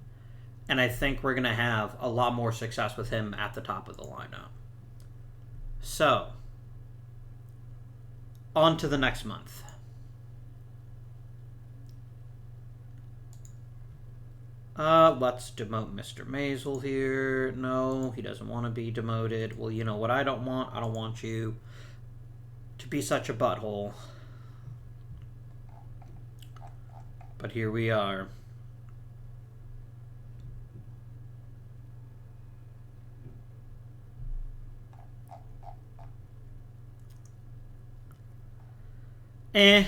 And I think we're going to have a lot more success with him at the top of the lineup. So, on to the next month. Let's demote Mr. Maisel here. No, he doesn't want to be demoted. Well, you know what I don't want? I don't want you to be such a butthole. But here we are. I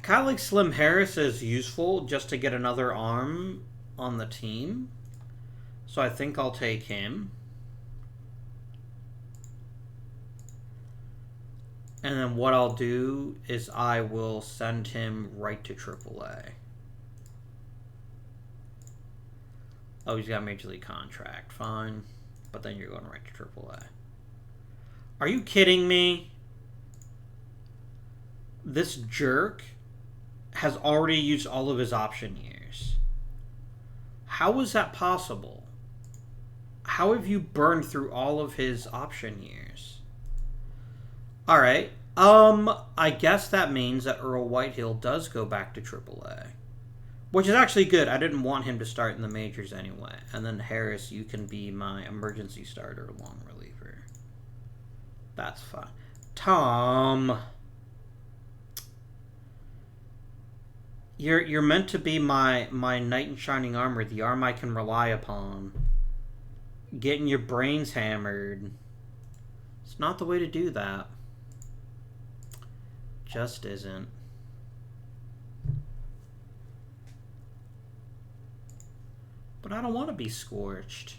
kind of like Slim Harris as useful just to get another arm on the team. So I think I'll take him. And then what I'll do is I will send him right to AAA. Oh, he's got a Major League contract. Fine. But then you're going right to AAA. Are you kidding me? This jerk has already used all of his option years. How is that possible? How have you burned through all of his option years? Alright. I guess that means that Earl Whitehill does go back to AAA. Which is actually good. I didn't want him to start in the majors anyway. And then Harris, you can be my emergency starter long reliever. That's fine. Tom. You're meant to be my knight in shining armor, the arm I can rely upon. Getting your brains hammered. It's not the way to do that. Just isn't. But I don't want to be scorched.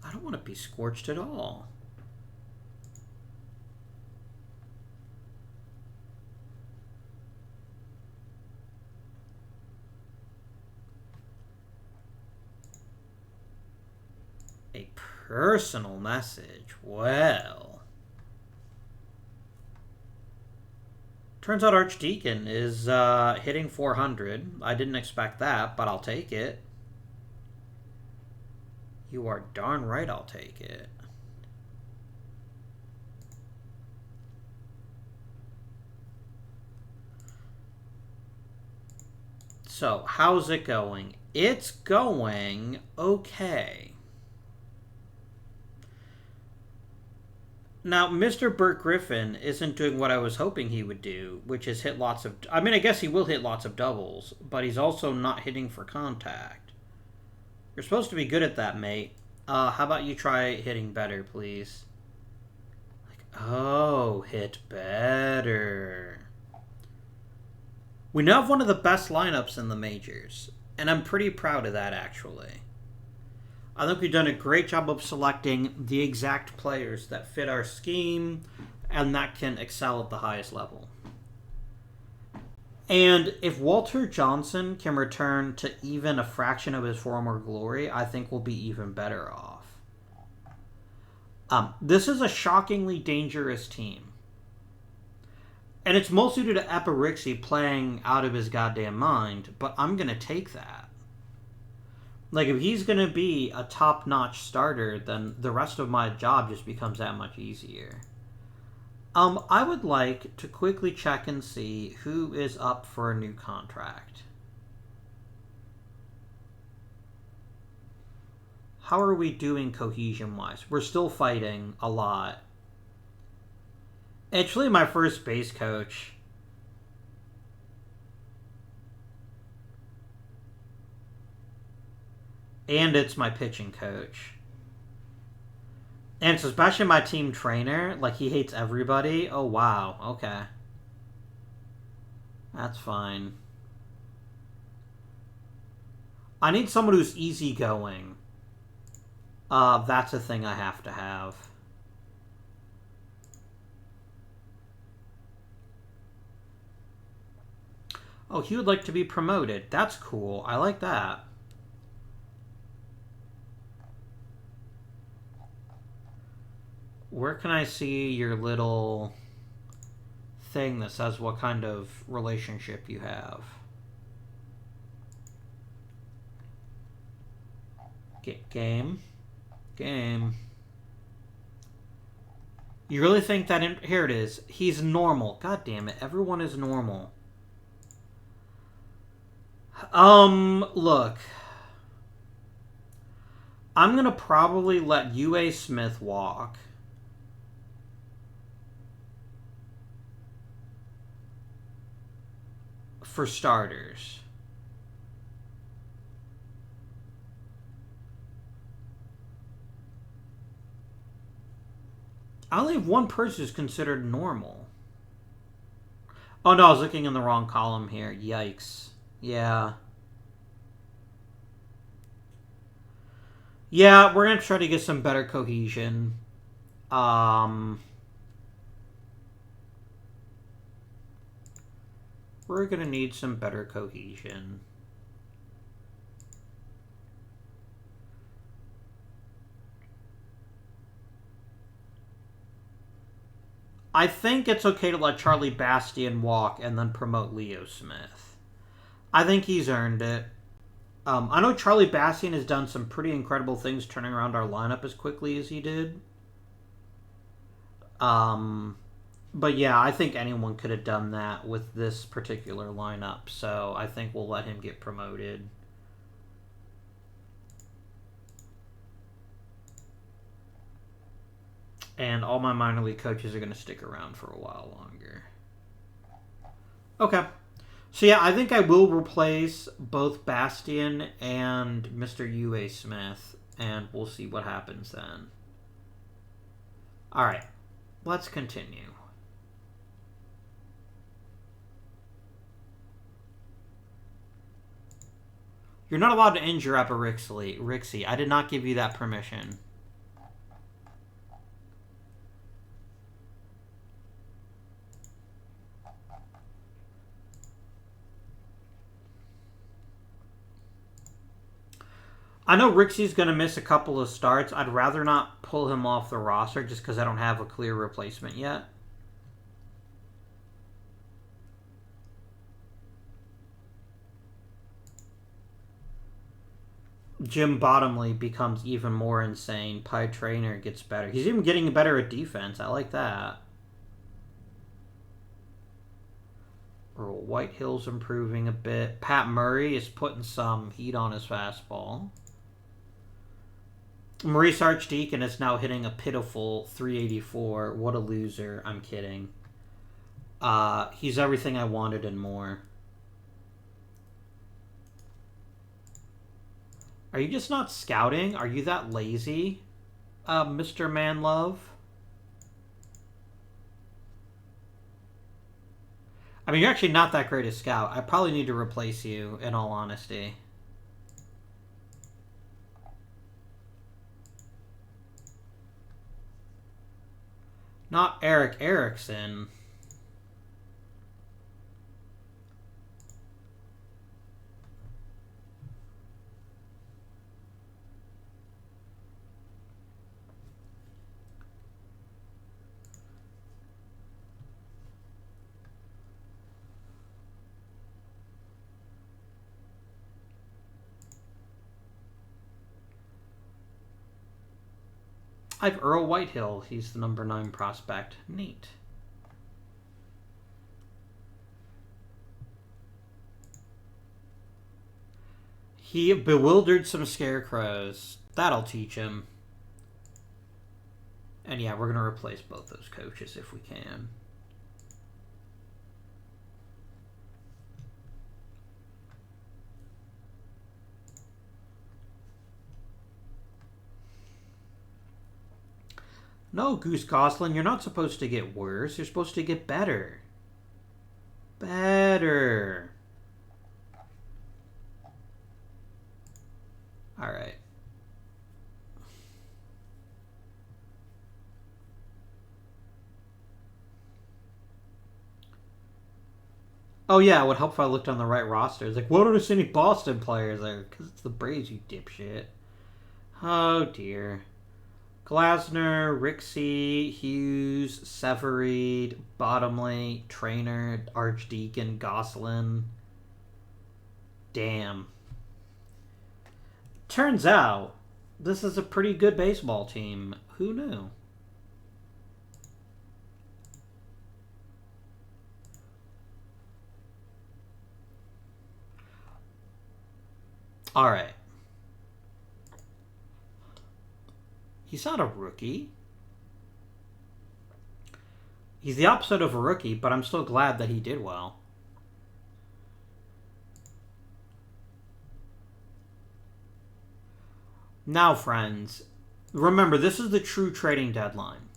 I don't want to be scorched at all. A personal message. Well. Turns out Archdeacon is hitting 400. I didn't expect that, but I'll take it. You are darn right I'll take it. So, how's it going? It's going okay. Now, Mr. Bert Griffith isn't doing what I was hoping he would do, which is hit lots of... I mean, I guess he will hit lots of doubles, but he's also not hitting for contact. You're supposed to be good at that, mate. How about you try hitting better, please? Oh, hit better. We now have one of the best lineups in the majors, and I'm pretty proud of that, actually. I think we've done a great job of selecting the exact players that fit our scheme and that can excel at the highest level. And if Walter Johnson can return to even a fraction of his former glory, I think we'll be even better off. This is a shockingly dangerous team. And it's mostly due to Epirixi playing out of his goddamn mind, but I'm going to take that. Like, if he's going to be a top-notch starter, then the rest of my job just becomes that much easier. I would like to quickly check and see who is up for a new contract. How are we doing cohesion-wise? We're still fighting a lot. Actually, my first base coach. And it's my pitching coach. And it's especially my team trainer. Like, he hates everybody. Oh, wow. Okay. That's fine. I need someone who's easygoing. That's a thing I have to have. Oh, he would like to be promoted. That's cool. I like that. Where can I see your little thing that says what kind of relationship you have? Game. Game. You really think that... Here it is. He's normal. God damn it. Everyone is normal. Look. I'm gonna probably let UA Smith walk. For starters. I only have one person who's considered normal. Oh no, I was looking in the wrong column here. Yikes. Yeah. Yeah, we're going to try to get some better cohesion. We're going to need some better cohesion. I think it's okay to let Charlie Bastian walk and then promote Leo Smith. I think he's earned it. I know Charlie Bastian has done some pretty incredible things turning around our lineup as quickly as he did. But yeah, I think anyone could have done that with this particular lineup. So I think we'll let him get promoted. And all my minor league coaches are going to stick around for a while longer. Okay. So yeah, I think I will replace both Bastion and Mr. UA Smith, and we'll see what happens then. All right, let's continue. You're not allowed to injure Rixie. I did not give you that permission. I know Rixie's going to miss a couple of starts. I'd rather not pull him off the roster just because I don't have a clear replacement yet. Jim Bottomley becomes even more insane. Pie Trainer gets better. He's even getting better at defense. I like that. Earl Whitehill's improving a bit. Pat Murray is putting some heat on his fastball. Maurice Archdeacon is now hitting a pitiful 384. What a loser. I'm kidding. He's everything I wanted and more. Are you just not scouting? Are you that lazy, Mr. Manlove? I mean, you're actually not that great a scout. I probably need to replace you, in all honesty. Not Eric Erickson. I have Earl Whitehill. He's the number 9 prospect. Neat. He bewildered some scarecrows. That'll teach him. And yeah, we're going to replace both those coaches if we can. No, Goose Goslin, you're not supposed to get worse. You're supposed to get better. Better. All right. Oh yeah, it would help if I looked on the right roster. It's like, why don't I see any Boston players there? Because it's the Braves, you dipshit. Oh dear. Glasner, Rixie, Hughes, Severeid, Bottomley, Trainer, Archdeacon, Goslin. Damn. Turns out, this is a pretty good baseball team. Who knew? All right. He's not a rookie. He's the opposite of a rookie, but I'm still glad that he did well. Now, friends, remember, this is the true trading deadline.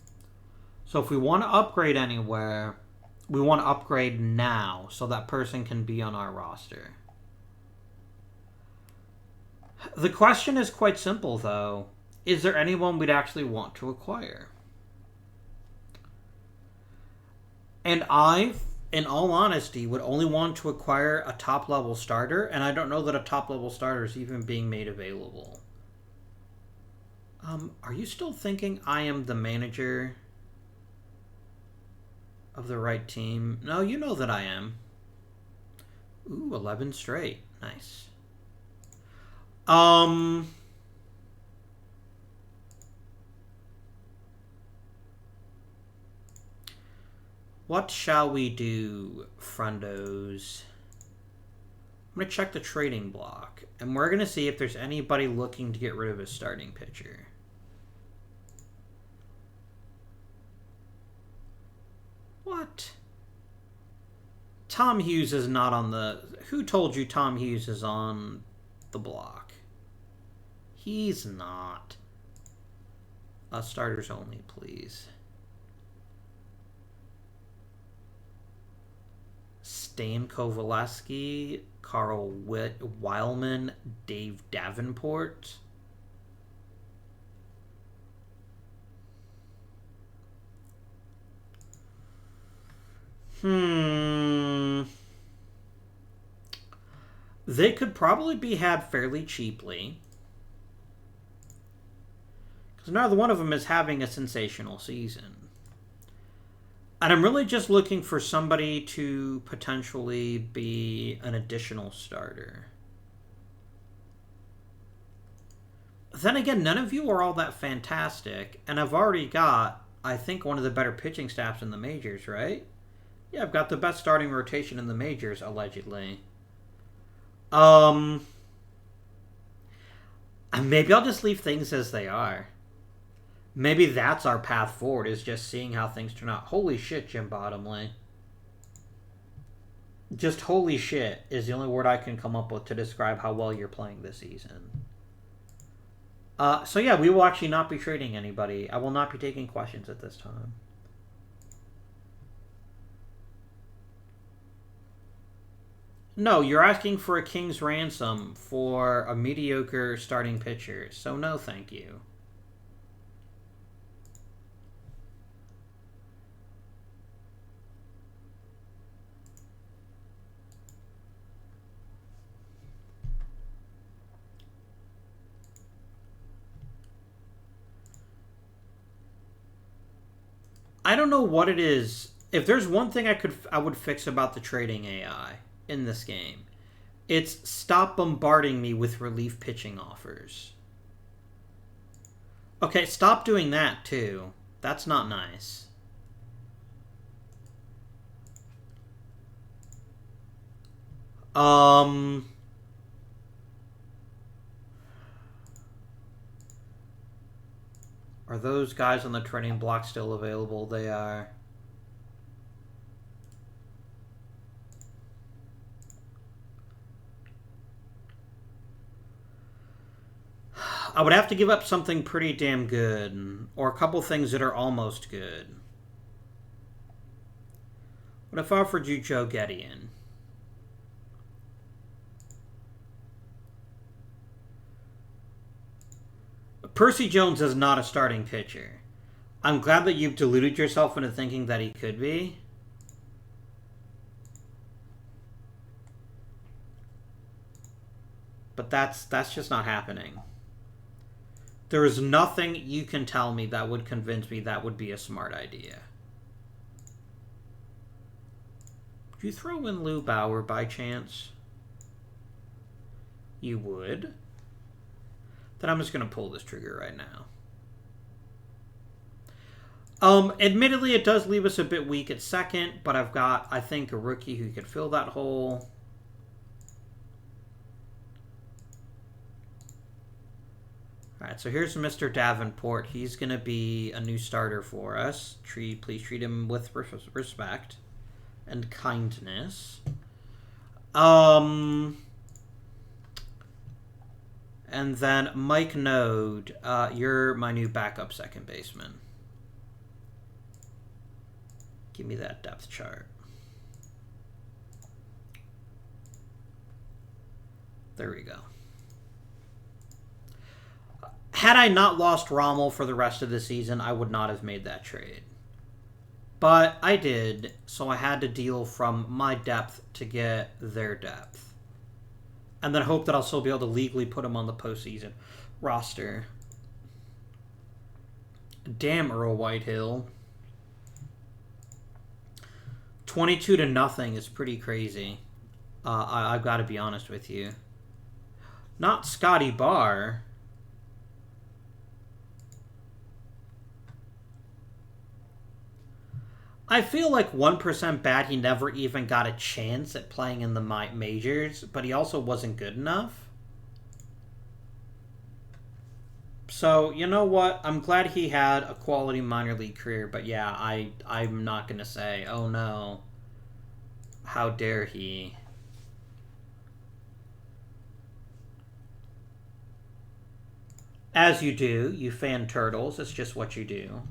So if we want to upgrade anywhere, we want to upgrade now so that person can be on our roster. The question is quite simple, though. Is there anyone we'd actually want to acquire? And I, in all honesty, would only want to acquire a top-level starter, and I don't know that a top-level starter is even being made available. Are you still thinking I am the manager of the right team? No, you know that I am. Ooh, 11 straight. Nice. What shall we do, friendos? I'm going to check the trading block, and we're going to see if there's anybody looking to get rid of a starting pitcher. What? Tom Hughes is not on the... Who told you Tom Hughes is on the block? He's not. Starters only, please. Stan Kovaleski, Carl Weilman, Dave Davenport. They could probably be had fairly cheaply. Because neither one of them is having a sensational season. And I'm really just looking for somebody to potentially be an additional starter. Then again, none of you are all that fantastic. And I've already got, I think, one of the better pitching staffs in the majors, right? Yeah, I've got the best starting rotation in the majors, allegedly. Maybe I'll just leave things as they are. Maybe that's our path forward, is just seeing how things turn out. Holy shit, Jim Bottomley. Just holy shit is the only word I can come up with to describe how well you're playing this season. So yeah, we will actually not be trading anybody. I will not be taking questions at this time. No, you're asking for a king's ransom for a mediocre starting pitcher. So no, thank you. I don't know what it is. If there's one thing I would fix about the trading AI in this game, it's stop bombarding me with relief pitching offers. Okay, stop doing that too. That's not nice. Are those guys on the trading block still available? They are. I would have to give up something pretty damn good, or a couple things that are almost good. What if I offered you Joe Gettien? Percy Jones is not a starting pitcher. I'm glad that you've deluded yourself into thinking that he could be. But that's just not happening. There is nothing you can tell me that would convince me that would be a smart idea. Would you throw in Lou Bauer by chance? You would? Then I'm just going to pull this trigger right now. Admittedly, it does leave us a bit weak at second, but I've got, I think, a rookie who could fill that hole. Alright, so here's Mr. Davenport. He's going to be a new starter for us. Please treat him with respect and kindness. And then Mike Node, you're my new backup second baseman. Give me that depth chart. There we go. Had I not lost Rommel for the rest of the season, I would not have made that trade. But I did, so I had to deal from my depth to get their depth. And then hope that I'll still be able to legally put him on the postseason roster. Damn, Earl Whitehill. 22-0 is pretty crazy. I've got to be honest with you. Not Scotty Barr. I feel like 1% bad he never even got a chance at playing in the majors, but he also wasn't good enough. So, you know what? I'm glad he had a quality minor league career, but yeah, I'm not going to say, oh no, How dare he? As you do, you fan turtles. It's just what you do.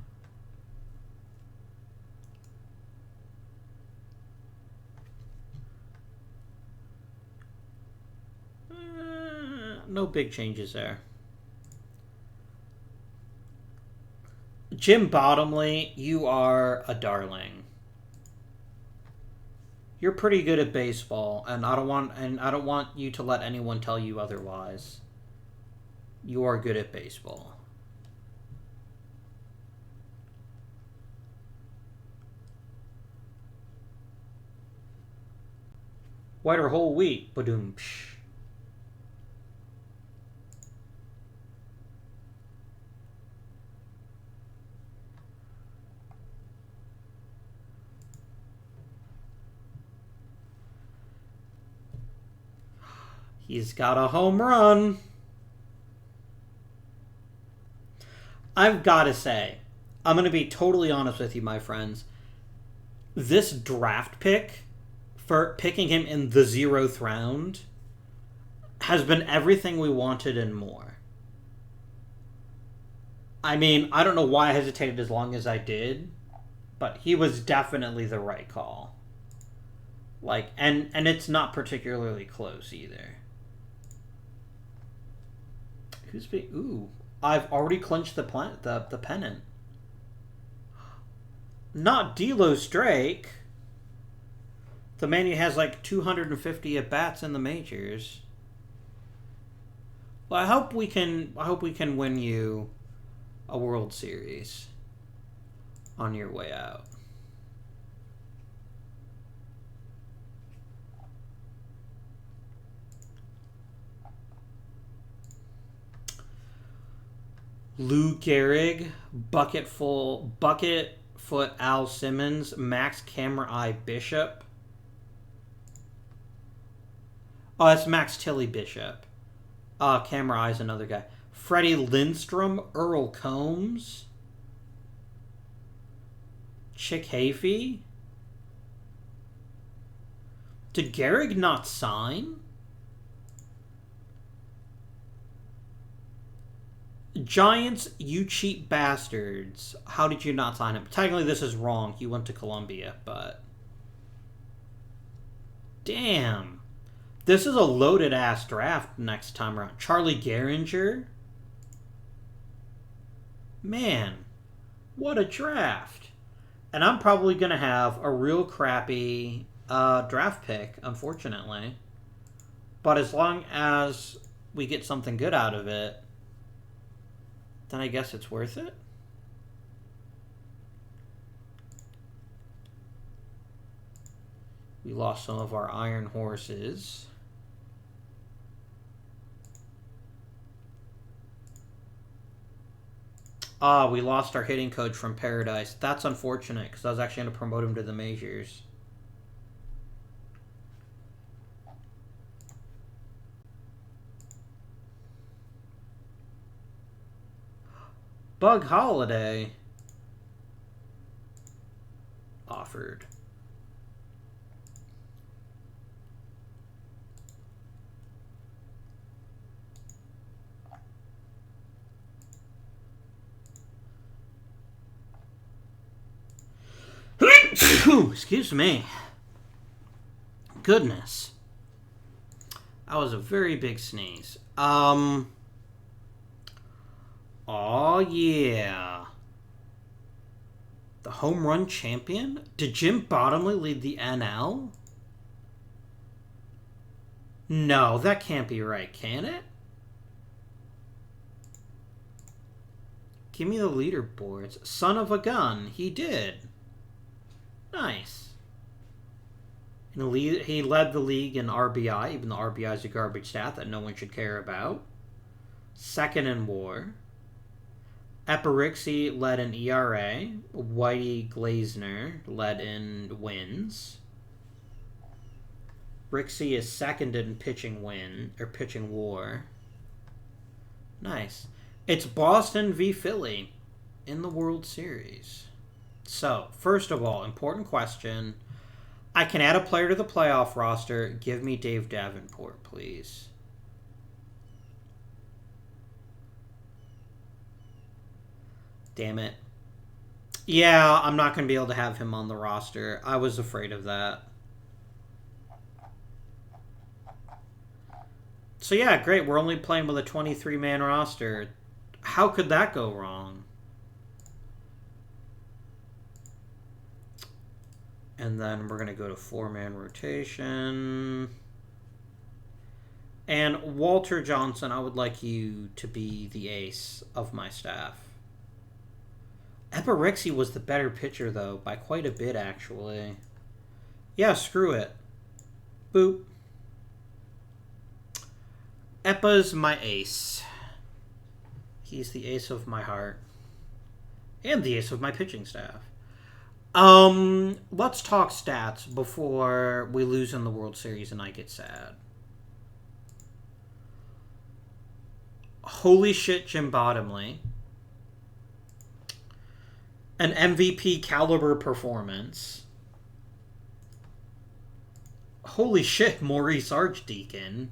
No big changes there. Jim Bottomley, you are a darling. You're pretty good at baseball, and I don't want you to let anyone tell you otherwise. You are good at baseball. Whiter whole wheat. Badoom. Psh. He's got a home run. I've got to say, I'm going to be totally honest with you, my friends. This draft pick, for picking him in the 0th round, has been everything we wanted and more. I mean, I don't know why I hesitated as long as I did, but he was definitely the right call. Like, and it's not particularly close either. Who's being... Ooh. I've already clinched the pennant. Not Delos Drake. The man who has like 250 at-bats in the majors. Well, I hope we can win you a World Series on your way out. Lou Gehrig, Bucketfoot Al Simmons, Max Camera Eye Bishop. Oh, that's Max Tilly Bishop. Camera Eye's another guy. Freddie Lindstrom, Earl Combs, Chick Hafey. Did Gehrig not sign? Giants, you cheap bastards. How did you not sign him? Technically, this is wrong. He went to Columbia, but... Damn. This is a loaded-ass draft next time around. Charlie Gehringer? Man, what a draft. And I'm probably going to have a real crappy draft pick, unfortunately. But as long as we get something good out of it, then I guess it's worth it. We lost some of our iron horses. We lost our hitting coach from Paradise. That's unfortunate, because I was actually going to promote him to the majors. Bug Holiday offered. Excuse me. Goodness. That was a very big sneeze. Oh, yeah. The home run champion? Did Jim Bottomley lead the NL? No, that can't be right, can it? Give me the leaderboards. Son of a gun. He did. Nice. And he led the league in RBI, even though RBI is a garbage stat that no one should care about. Second in WAR. Epirixie led in ERA. Whitey Glazner led in wins. Rixie is second in pitching WAR. Nice. It's Boston v. Philly in the World Series. So, first of all, important question. I can add a player to the playoff roster. Give me Dave Davenport, please. Damn it. Yeah, I'm not going to be able to have him on the roster. I was afraid of that. So yeah, great. We're only playing with a 23-man roster. How could that go wrong? And then we're going to go to 4-man rotation. And Walter Johnson, I would like you to be the ace of my staff. Eparixi was the better pitcher, though, by quite a bit, actually. Yeah, screw it. Boop. Epa's my ace. He's the ace of my heart. And the ace of my pitching staff. Let's talk stats before we lose in the World Series and I get sad. Holy shit, Jim Bottomley. An MVP caliber performance. Holy shit, Maurice Archdeacon.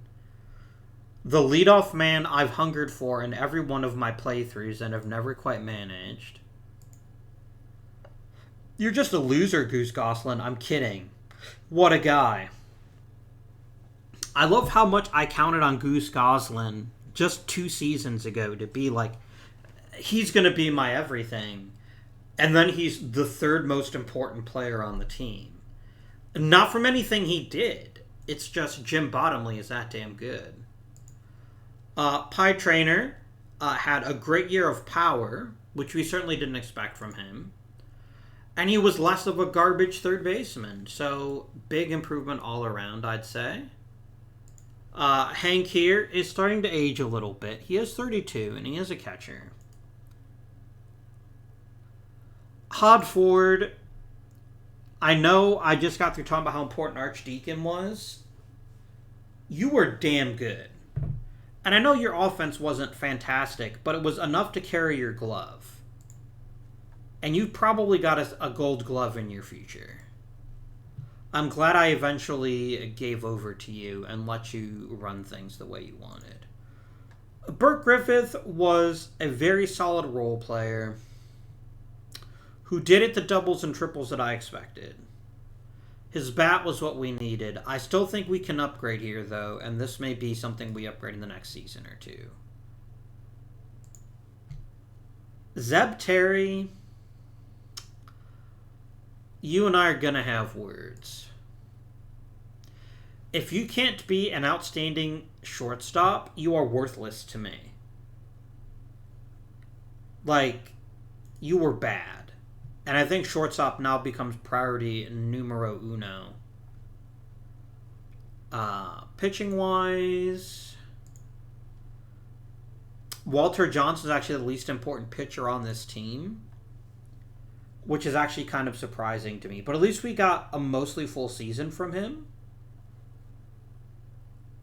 The leadoff man I've hungered for in every one of my playthroughs and have never quite managed. You're just a loser, Goose Goslin. I'm kidding. What a guy. I love how much I counted on Goose Goslin just 2 seasons ago to be like, he's going to be my everything. And then he's the 3rd most important player on the team. Not from anything he did. It's just Jim Bottomley is that damn good. Pie Trainer had a great year of power, which we certainly didn't expect from him. And he was less of a garbage third baseman. So, big improvement all around, I'd say. Hank here is starting to age a little bit. He is 32, and he is a catcher. Hod Ford, I know I just got through talking about how important Archdeacon was. You were damn good. And I know your offense wasn't fantastic, but it was enough to carry your glove. And you probably got a gold glove in your future. I'm glad I eventually gave over to you and let you run things the way you wanted. Bert Griffith was a very solid role player who did it the doubles and triples that I expected. His bat was what we needed. I still think we can upgrade here, though, and this may be something we upgrade in the next season or two. Zeb Terry, you and I are going to have words. If you can't be an outstanding shortstop, you are worthless to me. Like, you were bad. And I think shortstop now becomes priority numero uno. Pitching-wise, Walter Johnson is actually the least important pitcher on this team, which is actually kind of surprising to me. But at least we got a mostly full season from him.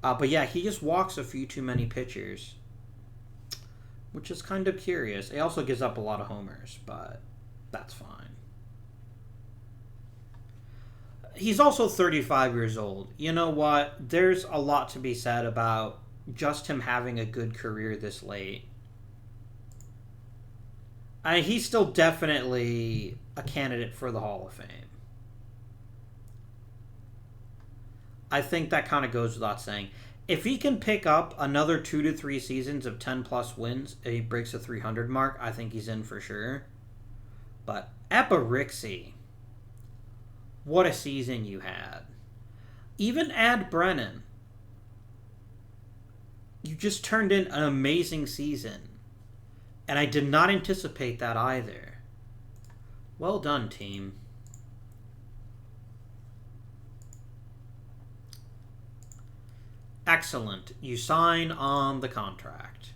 But yeah, he just walks a few too many pitchers, which is kind of curious. He also gives up a lot of homers, but that's fine. He's also 35 years old. You know what? There's a lot to be said about just him having a good career this late. He's still definitely a candidate for the Hall of Fame. I think that kind of goes without saying. If he can pick up another 2 to 3 seasons of 10-plus wins and he breaks the 300 mark, I think he's in for sure. But Eparixi, what a season you had. Even Ad Brennan, you just turned in an amazing season. And I did not anticipate that either. Well done, team. Excellent. You sign on the contract.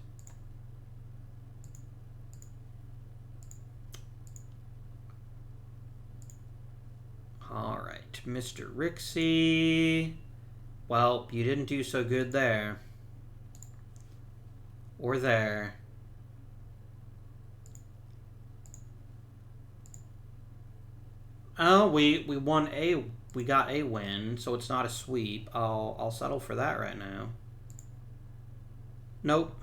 All right, Mr. Rixey. Well, you didn't do so good there. Or there. Oh, we won a We got a win, so it's not a sweep. I'll settle for that right now. Nope.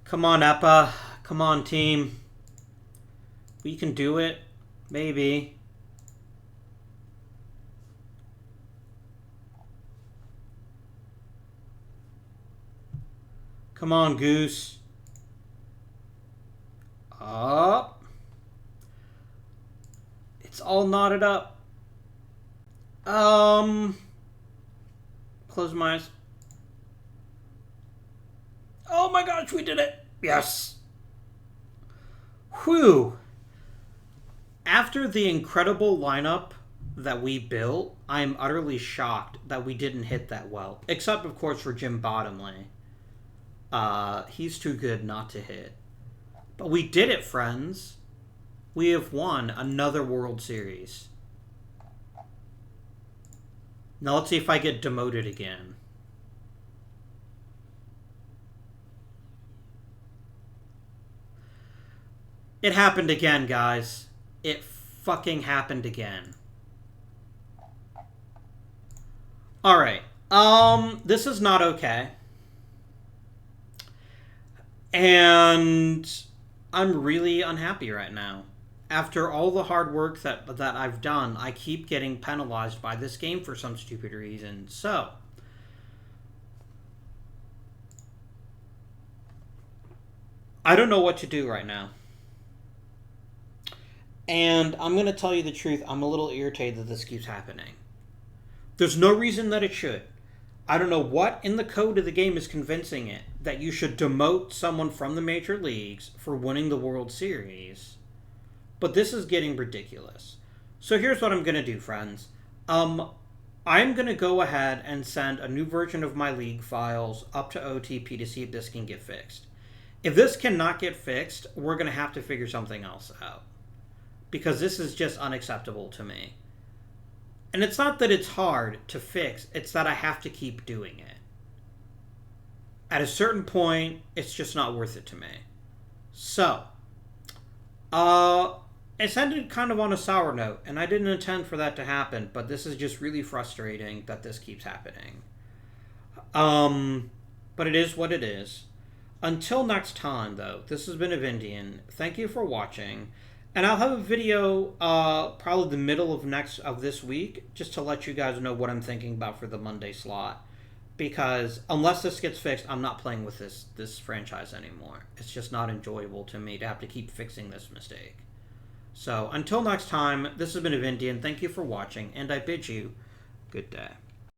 Come on, Eppa. Come on, team. We can do it. Maybe. Come on, Goose. Up. It's all knotted up. Close my eyes. Oh my gosh, we did it. Yes. Whew. After the incredible lineup that we built, I am utterly shocked that we didn't hit that well. Except, of course, for Jim Bottomley. He's too good not to hit. But we did it, friends. We have won another World Series. Now let's see if I get demoted again. It happened again, guys. It fucking happened again. Alright. This is not okay. And I'm really unhappy right now. After all the hard work that I've done, I keep getting penalized by this game for some stupid reason. So, I don't know what to do right now. And I'm going to tell you the truth, I'm a little irritated that this keeps happening. There's no reason that it should. I don't know what in the code of the game is convincing it that you should demote someone from the major leagues for winning the World Series. But this is getting ridiculous. So here's what I'm going to do, friends. I'm going to go ahead and send a new version of my league files up to OOTP to see if this can get fixed. If this cannot get fixed, we're going to have to figure something else out. Because this is just unacceptable to me. And it's not that it's hard to fix, it's that I have to keep doing it. At a certain point, it's just not worth it to me. So, it's ended kind of on a sour note, and I didn't intend for that to happen, but this is just really frustrating that this keeps happening. But it is what it is. Until next time, though, this has been Avindian. Thank you for watching. And I'll have a video probably the middle of this week just to let you guys know what I'm thinking about for the Monday slot. Because unless this gets fixed, I'm not playing with this franchise anymore. It's just not enjoyable to me to have to keep fixing this mistake. So until next time, this has been Avindian. Thank you for watching, and I bid you good day.